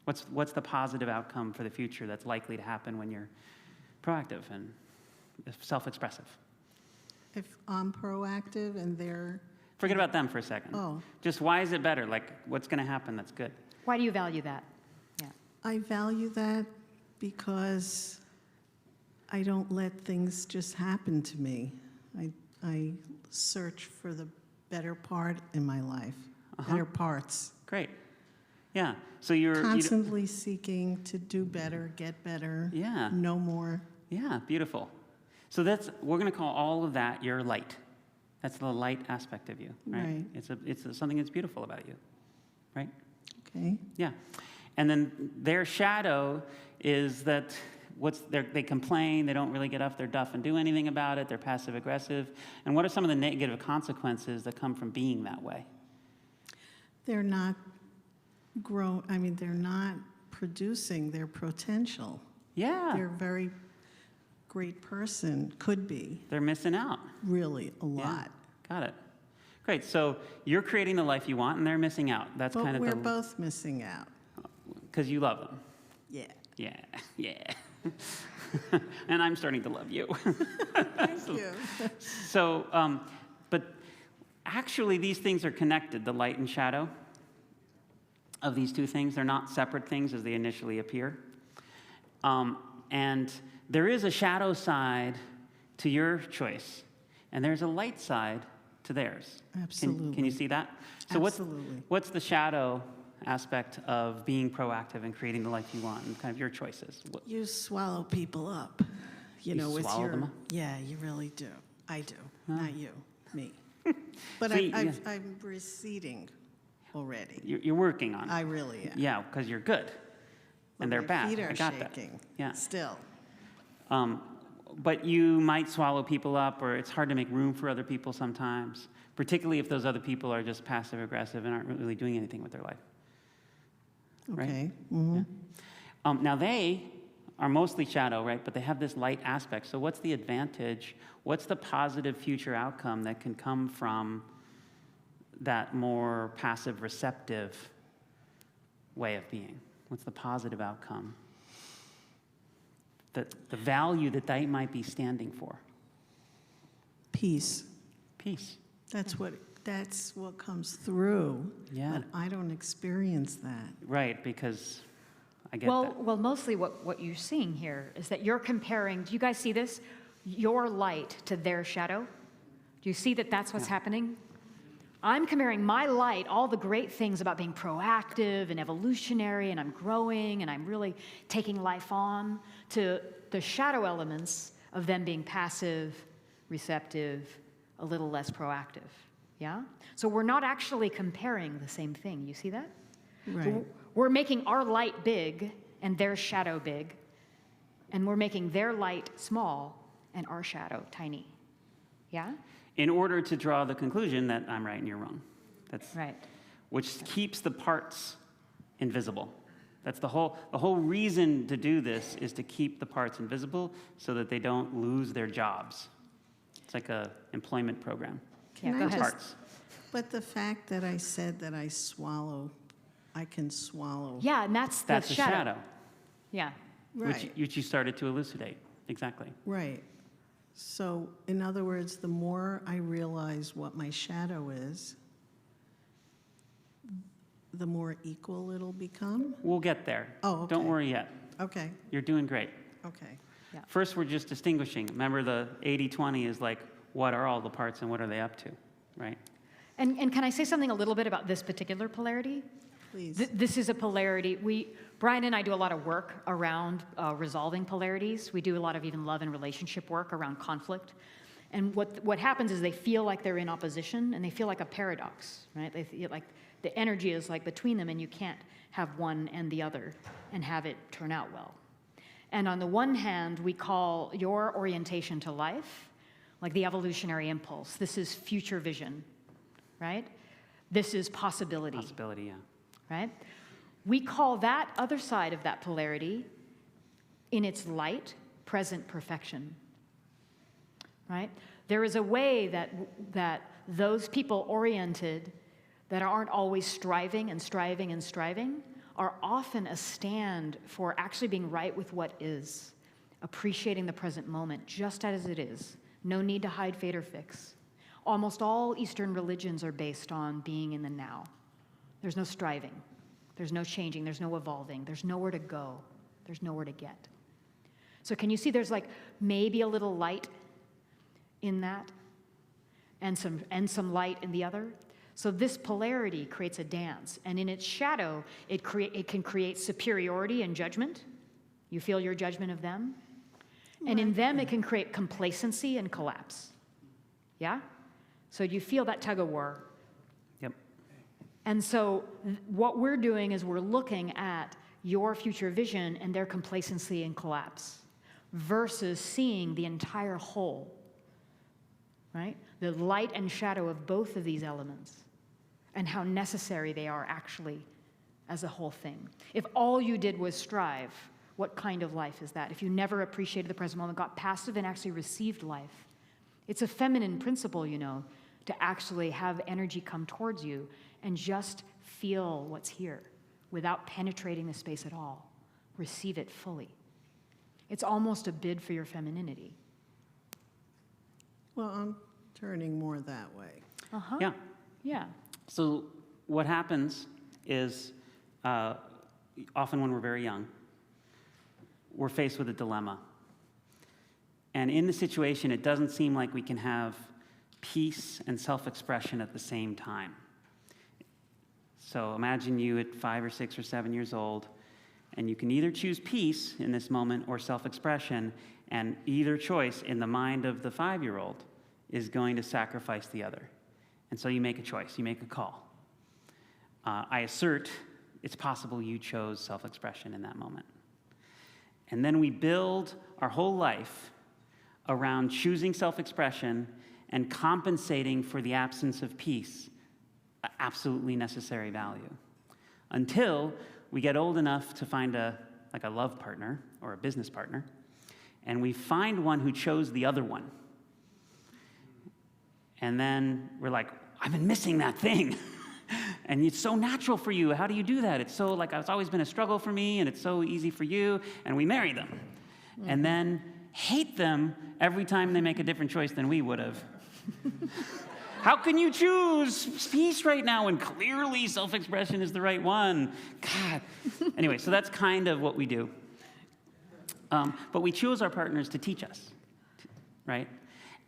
What's the positive outcome for the future that's likely to happen when you're proactive and self-expressive? If I'm proactive and they're, Forget about them for a second. Oh. Just why is it better? Like, what's going to happen that's good? Why do you value that? Yeah. I value that because I don't let things just happen to me. I search for the better part in my life, better parts. Great. Yeah. So you're Constantly seeking to do better, get better, Yeah. know more. Yeah, beautiful. So we're going to call all of that your light. That's the light aspect of you, right? Right. It's something that's beautiful about you, right? Okay. Yeah. And then their shadow is that they complain, they don't really get off their duff and do anything about it, they're passive aggressive. And what are some of the negative consequences that come from being that way? They're not they're not producing their potential. Yeah. They're a very great person, could be, They're missing out. really, a Yeah. lot. Got it. Great. So you're creating the life you want and they're missing out. That's But kind of we're both missing out. because you love them. Yeah. Yeah. Yeah. And I'm starting to love you. Thank you. So, but actually these things are connected, the light and shadow of these two things. They're not separate things as they initially appear. And there is a shadow side to your choice, and there's a light side to theirs. Absolutely. Can you see that? So Absolutely. what's the shadow aspect of being proactive and creating the life you want and kind of your choices? You swallow people up, You with swallow your. them up? Yeah, you really do. I do, not you, me. But See, I'm receding already. You're working on it. I really am. Yeah, because you're good. But And they're my bad. feet are I got that. shaking. Yeah. Still. But you might swallow people up, or it's hard to make room for other people sometimes, particularly if those other people are just passive aggressive and aren't really doing anything with their life. Right? Okay. Mm-hmm. Now they are mostly shadow, right? But they have this light aspect. So what's the advantage? What's the positive future outcome that can come from that more passive receptive way of being? What's the positive outcome? The value that they might be standing for. Peace. Peace. That's what comes through. Yeah. But I don't experience that. Right, because I get Well, that. well, mostly what you're seeing here is that you're comparing, do you guys see this? Your light to their shadow. Do you see that that's what's happening? I'm comparing my light, all the great things about being proactive and evolutionary, and I'm growing, and I'm really taking life on, to the shadow elements of them being passive, receptive, a little less proactive. Yeah? So we're not actually comparing the same thing. You see that? Right. So we're making our light big and their shadow big, and we're making their light small and our shadow tiny. Yeah? In order to draw the conclusion that I'm right and you're wrong. That's Right. which keeps the parts invisible. That's the whole reason to do this is to keep the parts invisible so that they don't lose their jobs. It's like a employment program. Yeah, Can go I ahead. just- Parts. But the fact that I said that I can swallow. Yeah, and that's the That's a shadow, Yeah. Right, which you started to elucidate. Exactly. right. So, in other words, the more I realize what my shadow is, the more equal it'll become? We'll get there. Oh, Don't okay. worry yet. Okay, You're doing great. okay. First, we're just distinguishing. Remember, the 80-20 is like, what are all the parts and what are they up to, right? And can I say something a little bit about this particular polarity? Please. This is a polarity. Bryan and I do a lot of work around resolving polarities. We do a lot of even love and relationship work around conflict. And what happens is they feel like they're in opposition, and they feel like a paradox, right? They feel like the energy is like between them, and you can't have one and the other and have it turn out well. And on the one hand, we call your orientation to life like the evolutionary impulse. This is future vision, right? This is possibility. Possibility, yeah. Right? We call that other side of that polarity, in its light, present perfection. Right? There is a way that those people oriented that aren't always striving and striving and striving are often a stand for actually being right with what is, appreciating the present moment just as it is. No need to hide, fade, or fix. Almost all Eastern religions are based on being in the now. There's no striving. There's no changing. There's no evolving. There's nowhere to go. There's nowhere to get. So can you see there's like maybe a little light in that and some light in the other? So this polarity creates a dance, and in its shadow, it can create superiority and judgment. You feel your judgment of them. And in them, it can create complacency and collapse. Yeah? So you feel that tug of war. Yep. And so what we're doing is we're looking at your future vision and their complacency and collapse versus seeing the entire whole, right? The light and shadow of both of these elements and how necessary they are actually as a whole thing. If all you did was strive, what kind of life is that? If you never appreciated the present moment, got passive and actually received life, it's a feminine principle, you know, to actually have energy come towards you and just feel what's here without penetrating the space at all. Receive it fully. It's almost a bid for your femininity. Well, I'm turning more that way. Uh-huh. Yeah. Yeah. So what happens is often when we're very young, we're faced with a dilemma. And in the situation, it doesn't seem like we can have peace and self-expression at the same time. So imagine you at 5 or 6 or 7 years old, and you can either choose peace in this moment or self-expression, and either choice in the mind of the 5-year-old is going to sacrifice the other. And so you make a choice, you make a call. I assert it's possible you chose self-expression in that moment. And then we build our whole life around choosing self-expression and compensating for the absence of peace, absolutely necessary value, until we get old enough to find a love partner or a business partner, and we find one who chose the other one. And then we're like, I've been missing that thing. And it's so natural for you. How do you do that? It's so it's always been a struggle for me, and it's so easy for you. And we marry them. Mm-hmm. And then hate them every time they make a different choice than we would have. How can you choose peace right now when clearly self-expression is the right one? God. Anyway, so that's kind of what we do. But we choose our partners to teach us, right?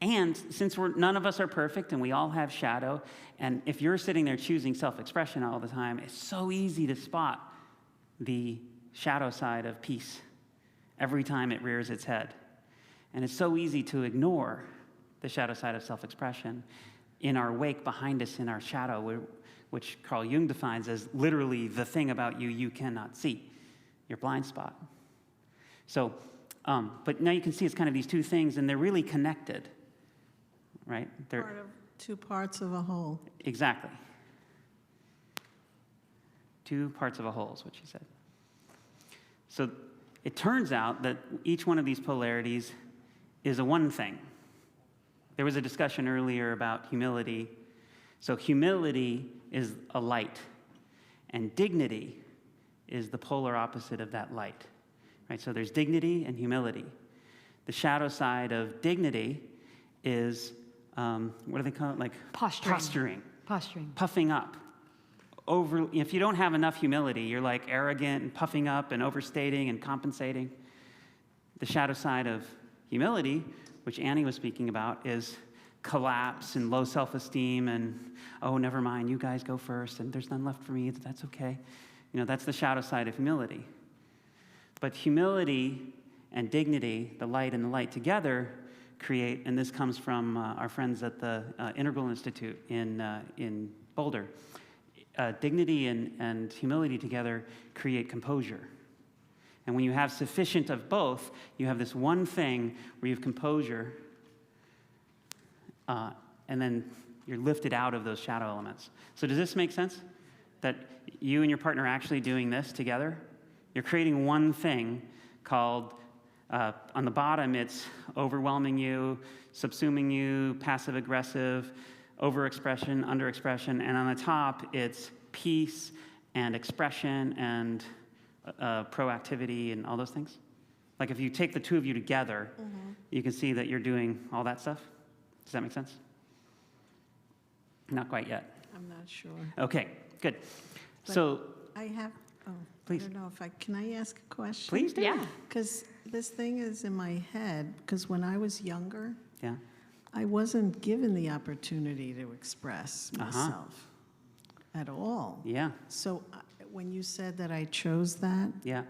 And since none of us are perfect and we all have shadow, and if you're sitting there choosing self-expression all the time, it's so easy to spot the shadow side of peace every time it rears its head. And it's so easy to ignore the shadow side of self-expression. In our wake behind us, in our shadow, which Carl Jung defines as literally the thing about you you cannot see, your blind spot. So, but now you can see it's kind of these two things, and they're really connected, right? They're Part of two parts of a whole. exactly. Two parts of a whole is what she said. So it turns out that each one of these polarities is a one thing. There was a discussion earlier about humility. So humility is a light, and dignity is the polar opposite of that light. Right? So there's dignity and humility. The shadow side of dignity is, what do they call it? Like Posturing. puffing up. If you don't have enough humility, you're like arrogant and puffing up and overstating and compensating. The shadow side of humility, which Annie was speaking about, is collapse and low self-esteem and, oh, never mind, you guys go first and there's none left for me, that's okay. That's the shadow side of humility. But humility and dignity, the light and the light together, create, and this comes from our friends at the Integral Institute in Boulder, dignity and humility together create composure. And when you have sufficient of both, you have this one thing where you have composure, and then you're lifted out of those shadow elements. So does this make sense? That you and your partner are actually doing this together? You're creating one thing called, on the bottom, it's overwhelming you, subsuming you, passive-aggressive, overexpression, underexpression, and on the top, it's peace and expression and proactivity and all those things. Like if you take the two of you together, you can see that you're doing all that stuff. Does that make sense? Not quite yet. I'm not sure. Okay, good. But So, I have, Please. I don't know if can I ask a question? please do. Yeah. Because this thing is in my head, because when I was younger, Yeah. I wasn't given the opportunity to express Uh-huh. myself at all. Yeah. So when you said that I chose that, Yeah.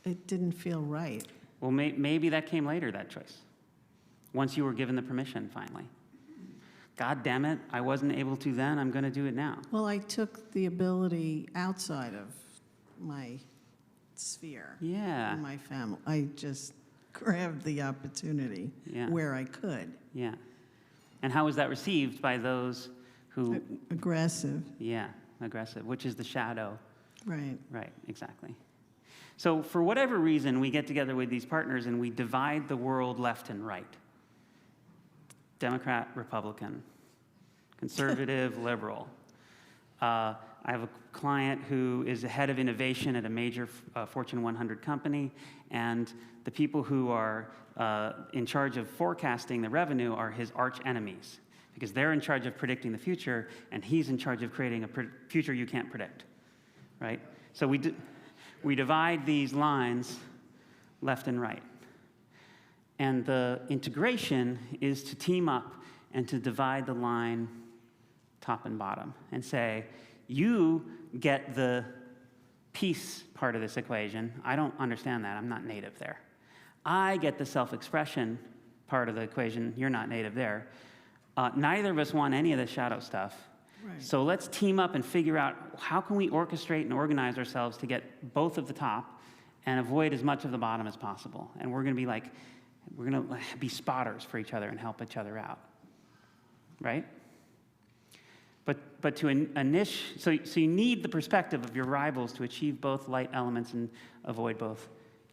it didn't feel right. Well, maybe that came later, that choice. Once you were given the permission, finally. God damn it, I wasn't able to then, I'm going to do it now. Well, I took the ability outside of my sphere, Yeah. in my family. I just grabbed the opportunity Yeah. where I could. Yeah. And how was that received by those who, Aggressive, yeah, aggressive, which is the shadow. right. Right, exactly. So for whatever reason, we get together with these partners and we divide the world left and right. Democrat, Republican, conservative, liberal. I have a client who is the head of innovation at a major Fortune 100 company, and the people who are in charge of forecasting the revenue are his arch enemies, because they're in charge of predicting the future, and he's in charge of creating a future you can't predict, right? So we divide these lines left and right. And the integration is to team up and to divide the line top and bottom and say, you get the peace part of this equation. I don't understand that. I'm not native there. I get the self-expression part of the equation. You're not native there. Neither of us want any of the shadow stuff. Right. So let's team up and figure out how can we orchestrate and organize ourselves to get both of the top and avoid as much of the bottom as possible. And we're going to be spotters for each other and help each other out, right? But to so you need the perspective of your rivals to achieve both light elements and avoid both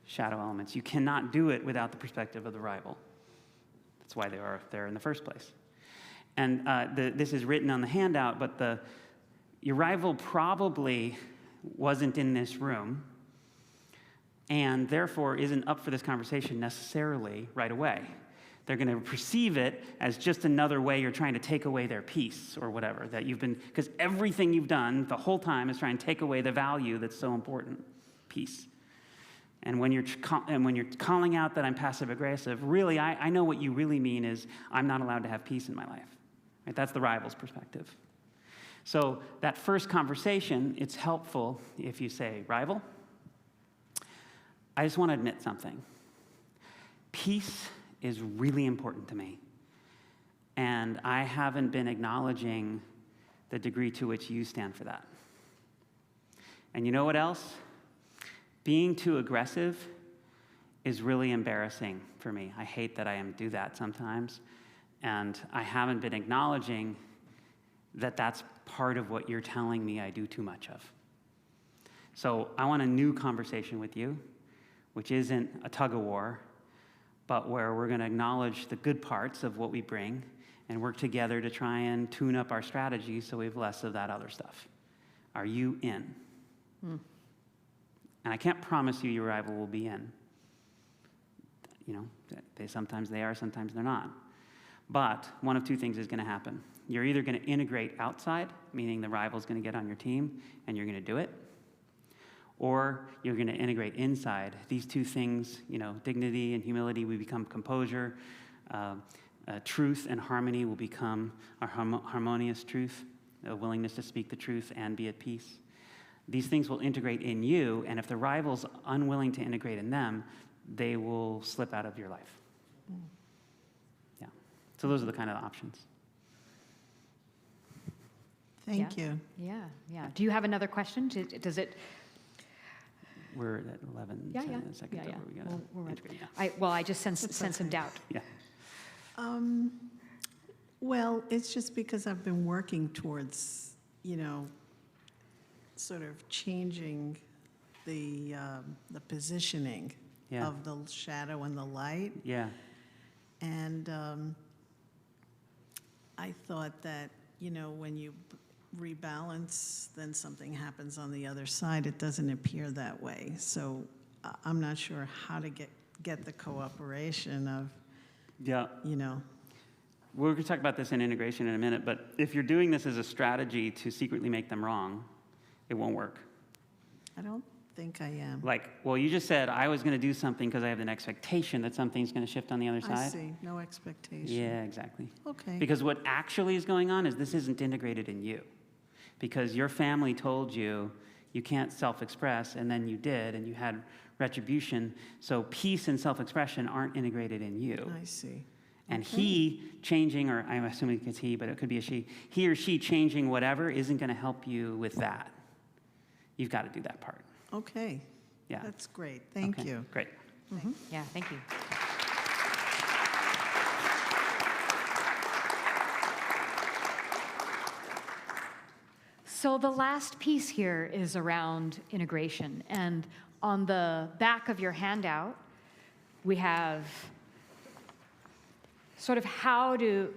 shadow elements. You cannot do it without the perspective of the rival. That's why they are there in the first place. And this is written on the handout, but your rival probably wasn't in this room, and therefore isn't up for this conversation necessarily right away. They're going to perceive it as just another way you're trying to take away their peace or whatever, that you've been, because everything you've done the whole time is trying to take away the value that's so important, peace. And when you're calling out that I'm passive-aggressive, really, I know what you really mean is I'm not allowed to have peace in my life. Right? That's the rival's perspective. So that first conversation, it's helpful if you say, rival, I just want to admit something. Peace is really important to me. And I haven't been acknowledging the degree to which you stand for that. And you know what else? Being too aggressive is really embarrassing for me. I hate that I do that sometimes. And I haven't been acknowledging that that's part of what you're telling me I do too much of. So I want a new conversation with you, which isn't a tug of war, but where we're going to acknowledge the good parts of what we bring and work together to try and tune up our strategy so we have less of that other stuff. Are you in? And I can't promise you your rival will be in. You know, sometimes they are, sometimes they're not. But one of two things is going to happen. You're either going to integrate outside, meaning the rival's going to get on your team and you're going to do it, or you're going to integrate inside. These two things, you know, dignity and humility will become composure. Truth and harmony will become a harmonious truth, a willingness to speak the truth and be at peace. These things will integrate in you, and if the rival's unwilling to integrate in them, they will slip out of your life. Yeah. So those are the kind of options. Thank you. Yeah, yeah. Do you have another question? Does it? We're at 11 seconds over. We gotta integrate. Yeah. I just sense some doubt. Yeah. Well, it's just because I've been working towards, you know, sort of changing the positioning of the shadow and the light. Yeah. And I thought that, you know, when you rebalance, then something happens on the other side. It doesn't appear that way. So I'm not sure how to get the cooperation of, you know. We're going to talk about this in integration in a minute, but if you're doing this as a strategy to secretly make them wrong, it won't work. I don't think I am. Like, well, you just said I was going to do something because I have an expectation that something's going to shift on the other side. I see. No expectation. Yeah, exactly. Okay. Because what actually is going on is this isn't integrated in you. Because your family told you you can't self-express, and then you did, and you had retribution. So peace and self-expression aren't integrated in you. I see. And he changing, or I'm assuming it's he, but it could be a she, he or she changing whatever isn't going to help you with that. You've got to do that part. Okay. Yeah. That's great. Thank Okay, you. Great. Yeah, thank you. So the last piece here is around integration. And on the back of your handout, we have sort of how to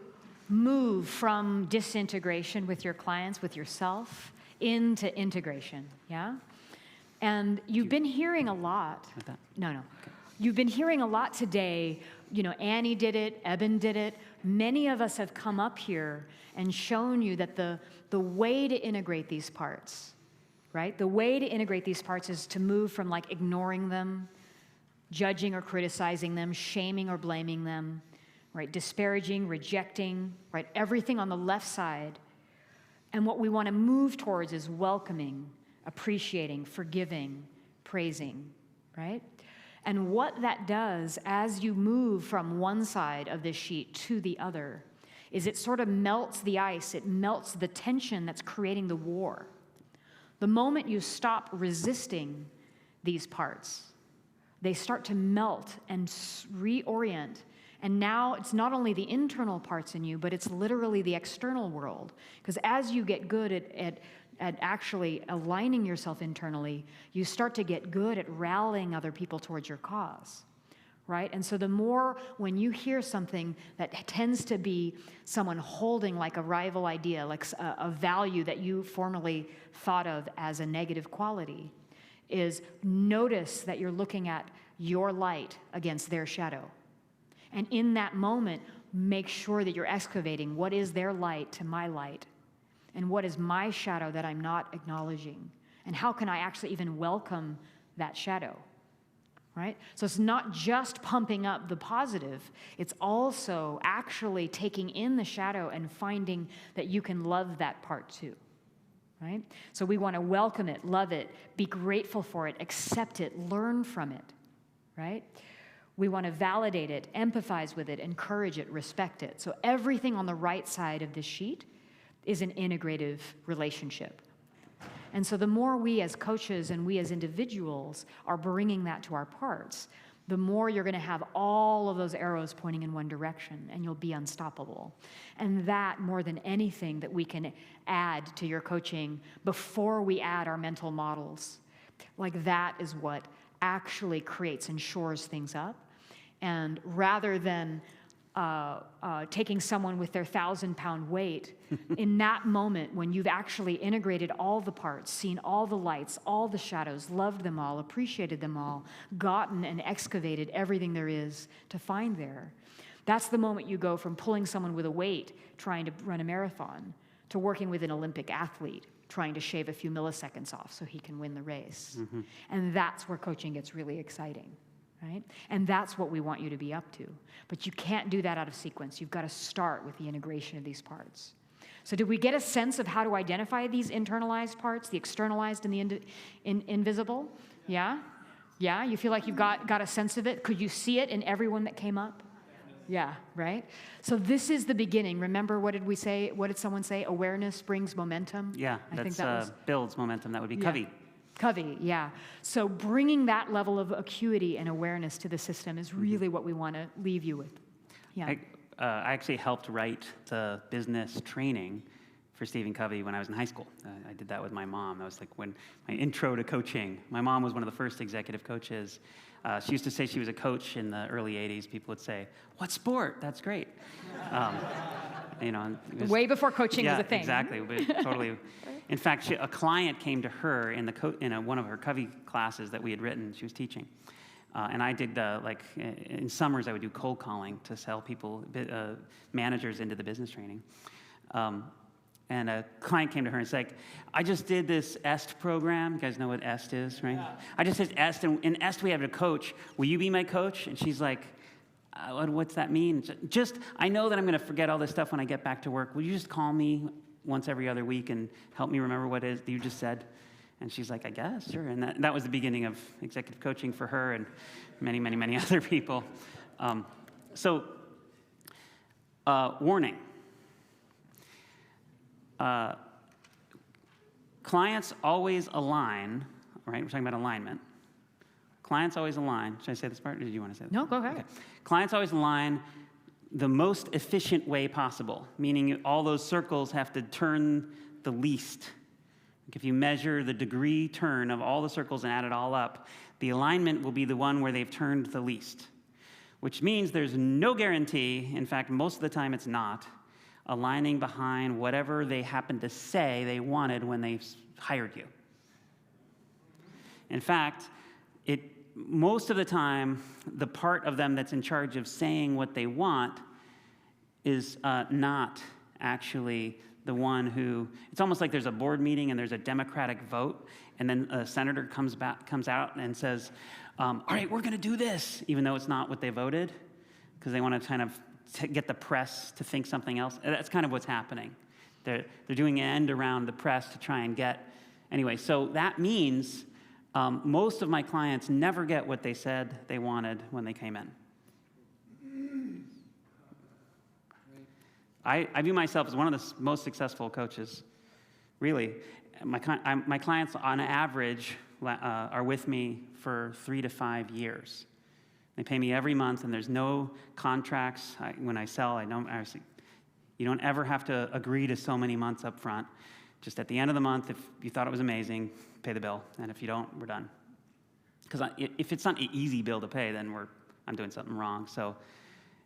move from disintegration with your clients, with yourself, into integration, yeah? And you've been hearing a lot. With that? No. Okay. You've been hearing a lot today. You know, Annie did it, Eben did it. Many of us have come up here and shown you that the way to integrate these parts, right? The way to integrate these parts is to move from like ignoring them, judging or criticizing them, shaming or blaming them, right? Disparaging, rejecting, right? Everything on the left side. And what we want to move towards is welcoming, appreciating, forgiving, praising, right? And what that does as you move from one side of this sheet to the other is it sort of melts the ice, it melts the tension that's creating the war. The moment you stop resisting these parts, they start to melt and reorient. And now it's not only the internal parts in you, but it's literally the external world. Because as you get good at actually aligning yourself internally, you start to get good at rallying other people towards your cause, right? And so the more when you hear something that tends to be someone holding like a rival idea, like a value that you formerly thought of as a negative quality, is notice that you're looking at your light against their shadow. And in that moment, make sure that you're excavating what is their light to my light, and what is my shadow that I'm not acknowledging, and how can I actually even welcome that shadow, right? So it's not just pumping up the positive, it's also actually taking in the shadow and finding that you can love that part too, right? So we want to welcome it, love it, be grateful for it, accept it, learn from it, right? We want to validate it, empathize with it, encourage it, respect it. So everything on the right side of this sheet is an integrative relationship. And so the more we as coaches and we as individuals are bringing that to our parts, the more you're going to have all of those arrows pointing in one direction, and you'll be unstoppable. And that, more than anything that we can add to your coaching before we add our mental models, like that is what actually creates and shores things up. And rather than taking someone with their 1,000-pound weight, in that moment when you've actually integrated all the parts, seen all the lights, all the shadows, loved them all, appreciated them all, gotten and excavated everything there is to find there, that's the moment you go from pulling someone with a weight trying to run a marathon to working with an Olympic athlete trying to shave a few milliseconds off so he can win the race. Mm-hmm. And that's where coaching gets really exciting. Right? And that's what we want you to be up to. But you can't do that out of sequence. You've got to start with the integration of these parts. So did we get a sense of how to identify these internalized parts, the externalized and the invisible? Yeah? Yeah? You feel like you've got a sense of it? Could you see it in everyone that came up? Yeah, right? So this is the beginning. Remember, what did we say? What did someone say? Awareness brings momentum? Yeah, I think that was builds momentum. That would be Covey. Covey, yeah. So bringing that level of acuity and awareness to the system is really what we want to leave you with. Yeah. I actually helped write the business training for Stephen Covey when I was in high school. I did that with my mom. That was like when my intro to coaching. My mom was one of the first executive coaches. She used to say she was a coach in the early 80s. People would say, "What sport? That's great." You know, it was, way before coaching was a thing. Exactly. Totally. In fact, a client came to her in one of her Covey classes that we had written. She was teaching, and I did in summers I would do cold calling to sell people, managers into the business training. And a client came to her and said, "I just did this EST program." You guys know what EST is, right? Yeah. I just did EST, and in EST we have a coach. Will you be my coach? And she's like, "What's that mean?" Just, I know that I'm going to forget all this stuff when I get back to work. Will you just call me once every other week and help me remember what it is that you just said? And she's like, "I guess, sure." And that was the beginning of executive coaching for her and many, many, many other people. Warning. Clients always align, right? We're talking about alignment. Clients always align. Should I say this part, or did you want to say that? No, go ahead. Okay. Clients always align the most efficient way possible, meaning all those circles have to turn the least. Like if you measure the degree turn of all the circles and add it all up, the alignment will be the one where they've turned the least, which means there's no guarantee, in fact, most of the time it's not, aligning behind whatever they happen to say they wanted when they hired you. In fact, most of the time, the part of them that's in charge of saying what they want is not actually the one who, it's almost like there's a board meeting and there's a Democratic vote, and then a senator comes out and says, "All right, we're going to do this," even though it's not what they voted, because they want to kind of get the press to think something else. That's kind of what's happening. They're doing an end around the press to try and get, anyway, so that means most of my clients never get what they said they wanted when they came in. I view myself as one of the most successful coaches, really. My clients, on average, are with me for 3 to 5 years. They pay me every month, and there's no contracts. When I sell, you don't ever have to agree to so many months up front. Just at the end of the month, if you thought it was amazing, pay the bill. And if you don't, we're done. Because if it's not an easy bill to pay, then I'm doing something wrong. So,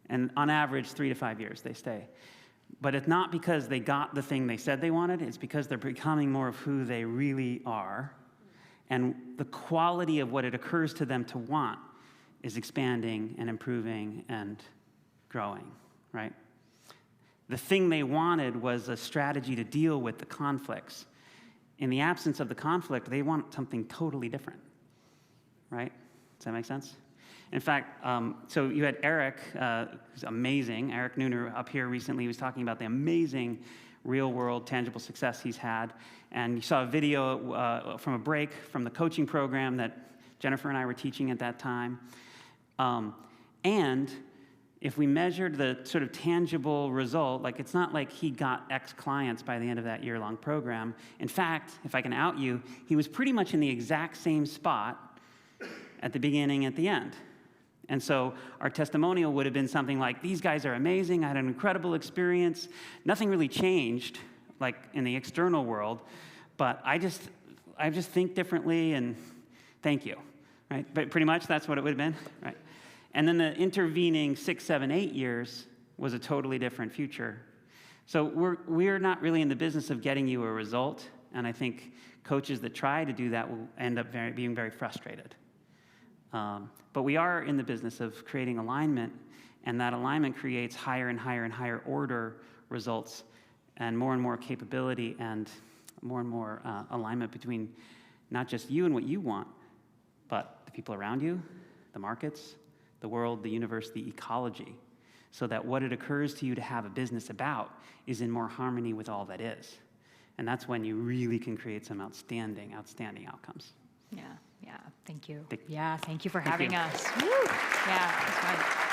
and on average, 3 to 5 years, they stay. But it's not because they got the thing they said they wanted. It's because they're becoming more of who they really are. And the quality of what it occurs to them to want is expanding and improving and growing, right? The thing they wanted was a strategy to deal with the conflicts. In the absence of the conflict, they want something totally different, right? Does that make sense? In fact, so you had Eric, who's amazing, Eric Nooner up here recently. He was talking about the amazing real-world tangible success he's had. And you saw a video from a break from the coaching program that Jennifer and I were teaching at that time. And if we measured the sort of tangible result, like it's not like he got X clients by the end of that year-long program. In fact, if I can out you, he was pretty much in the exact same spot at the beginning, at the end. And so our testimonial would have been something like, these guys are amazing, I had an incredible experience. Nothing really changed, like in the external world, but I just think differently, and thank you, right? But pretty much that's what it would have been, right? And then the intervening 6, 7, 8 years was a totally different future. So we're not really in the business of getting you a result, and I think coaches that try to do that will end up being very frustrated. But we are in the business of creating alignment, and that alignment creates higher and higher and higher order results, and more capability, and more alignment between not just you and what you want, but the people around you, the markets, the world, the universe, the ecology, so that what it occurs to you to have a business about is in more harmony with all that is. And that's when you really can create some outstanding outcomes. Yeah, thank you. Thank you. Yeah, thank you for Thank having you. us. Woo. Yeah, that's right.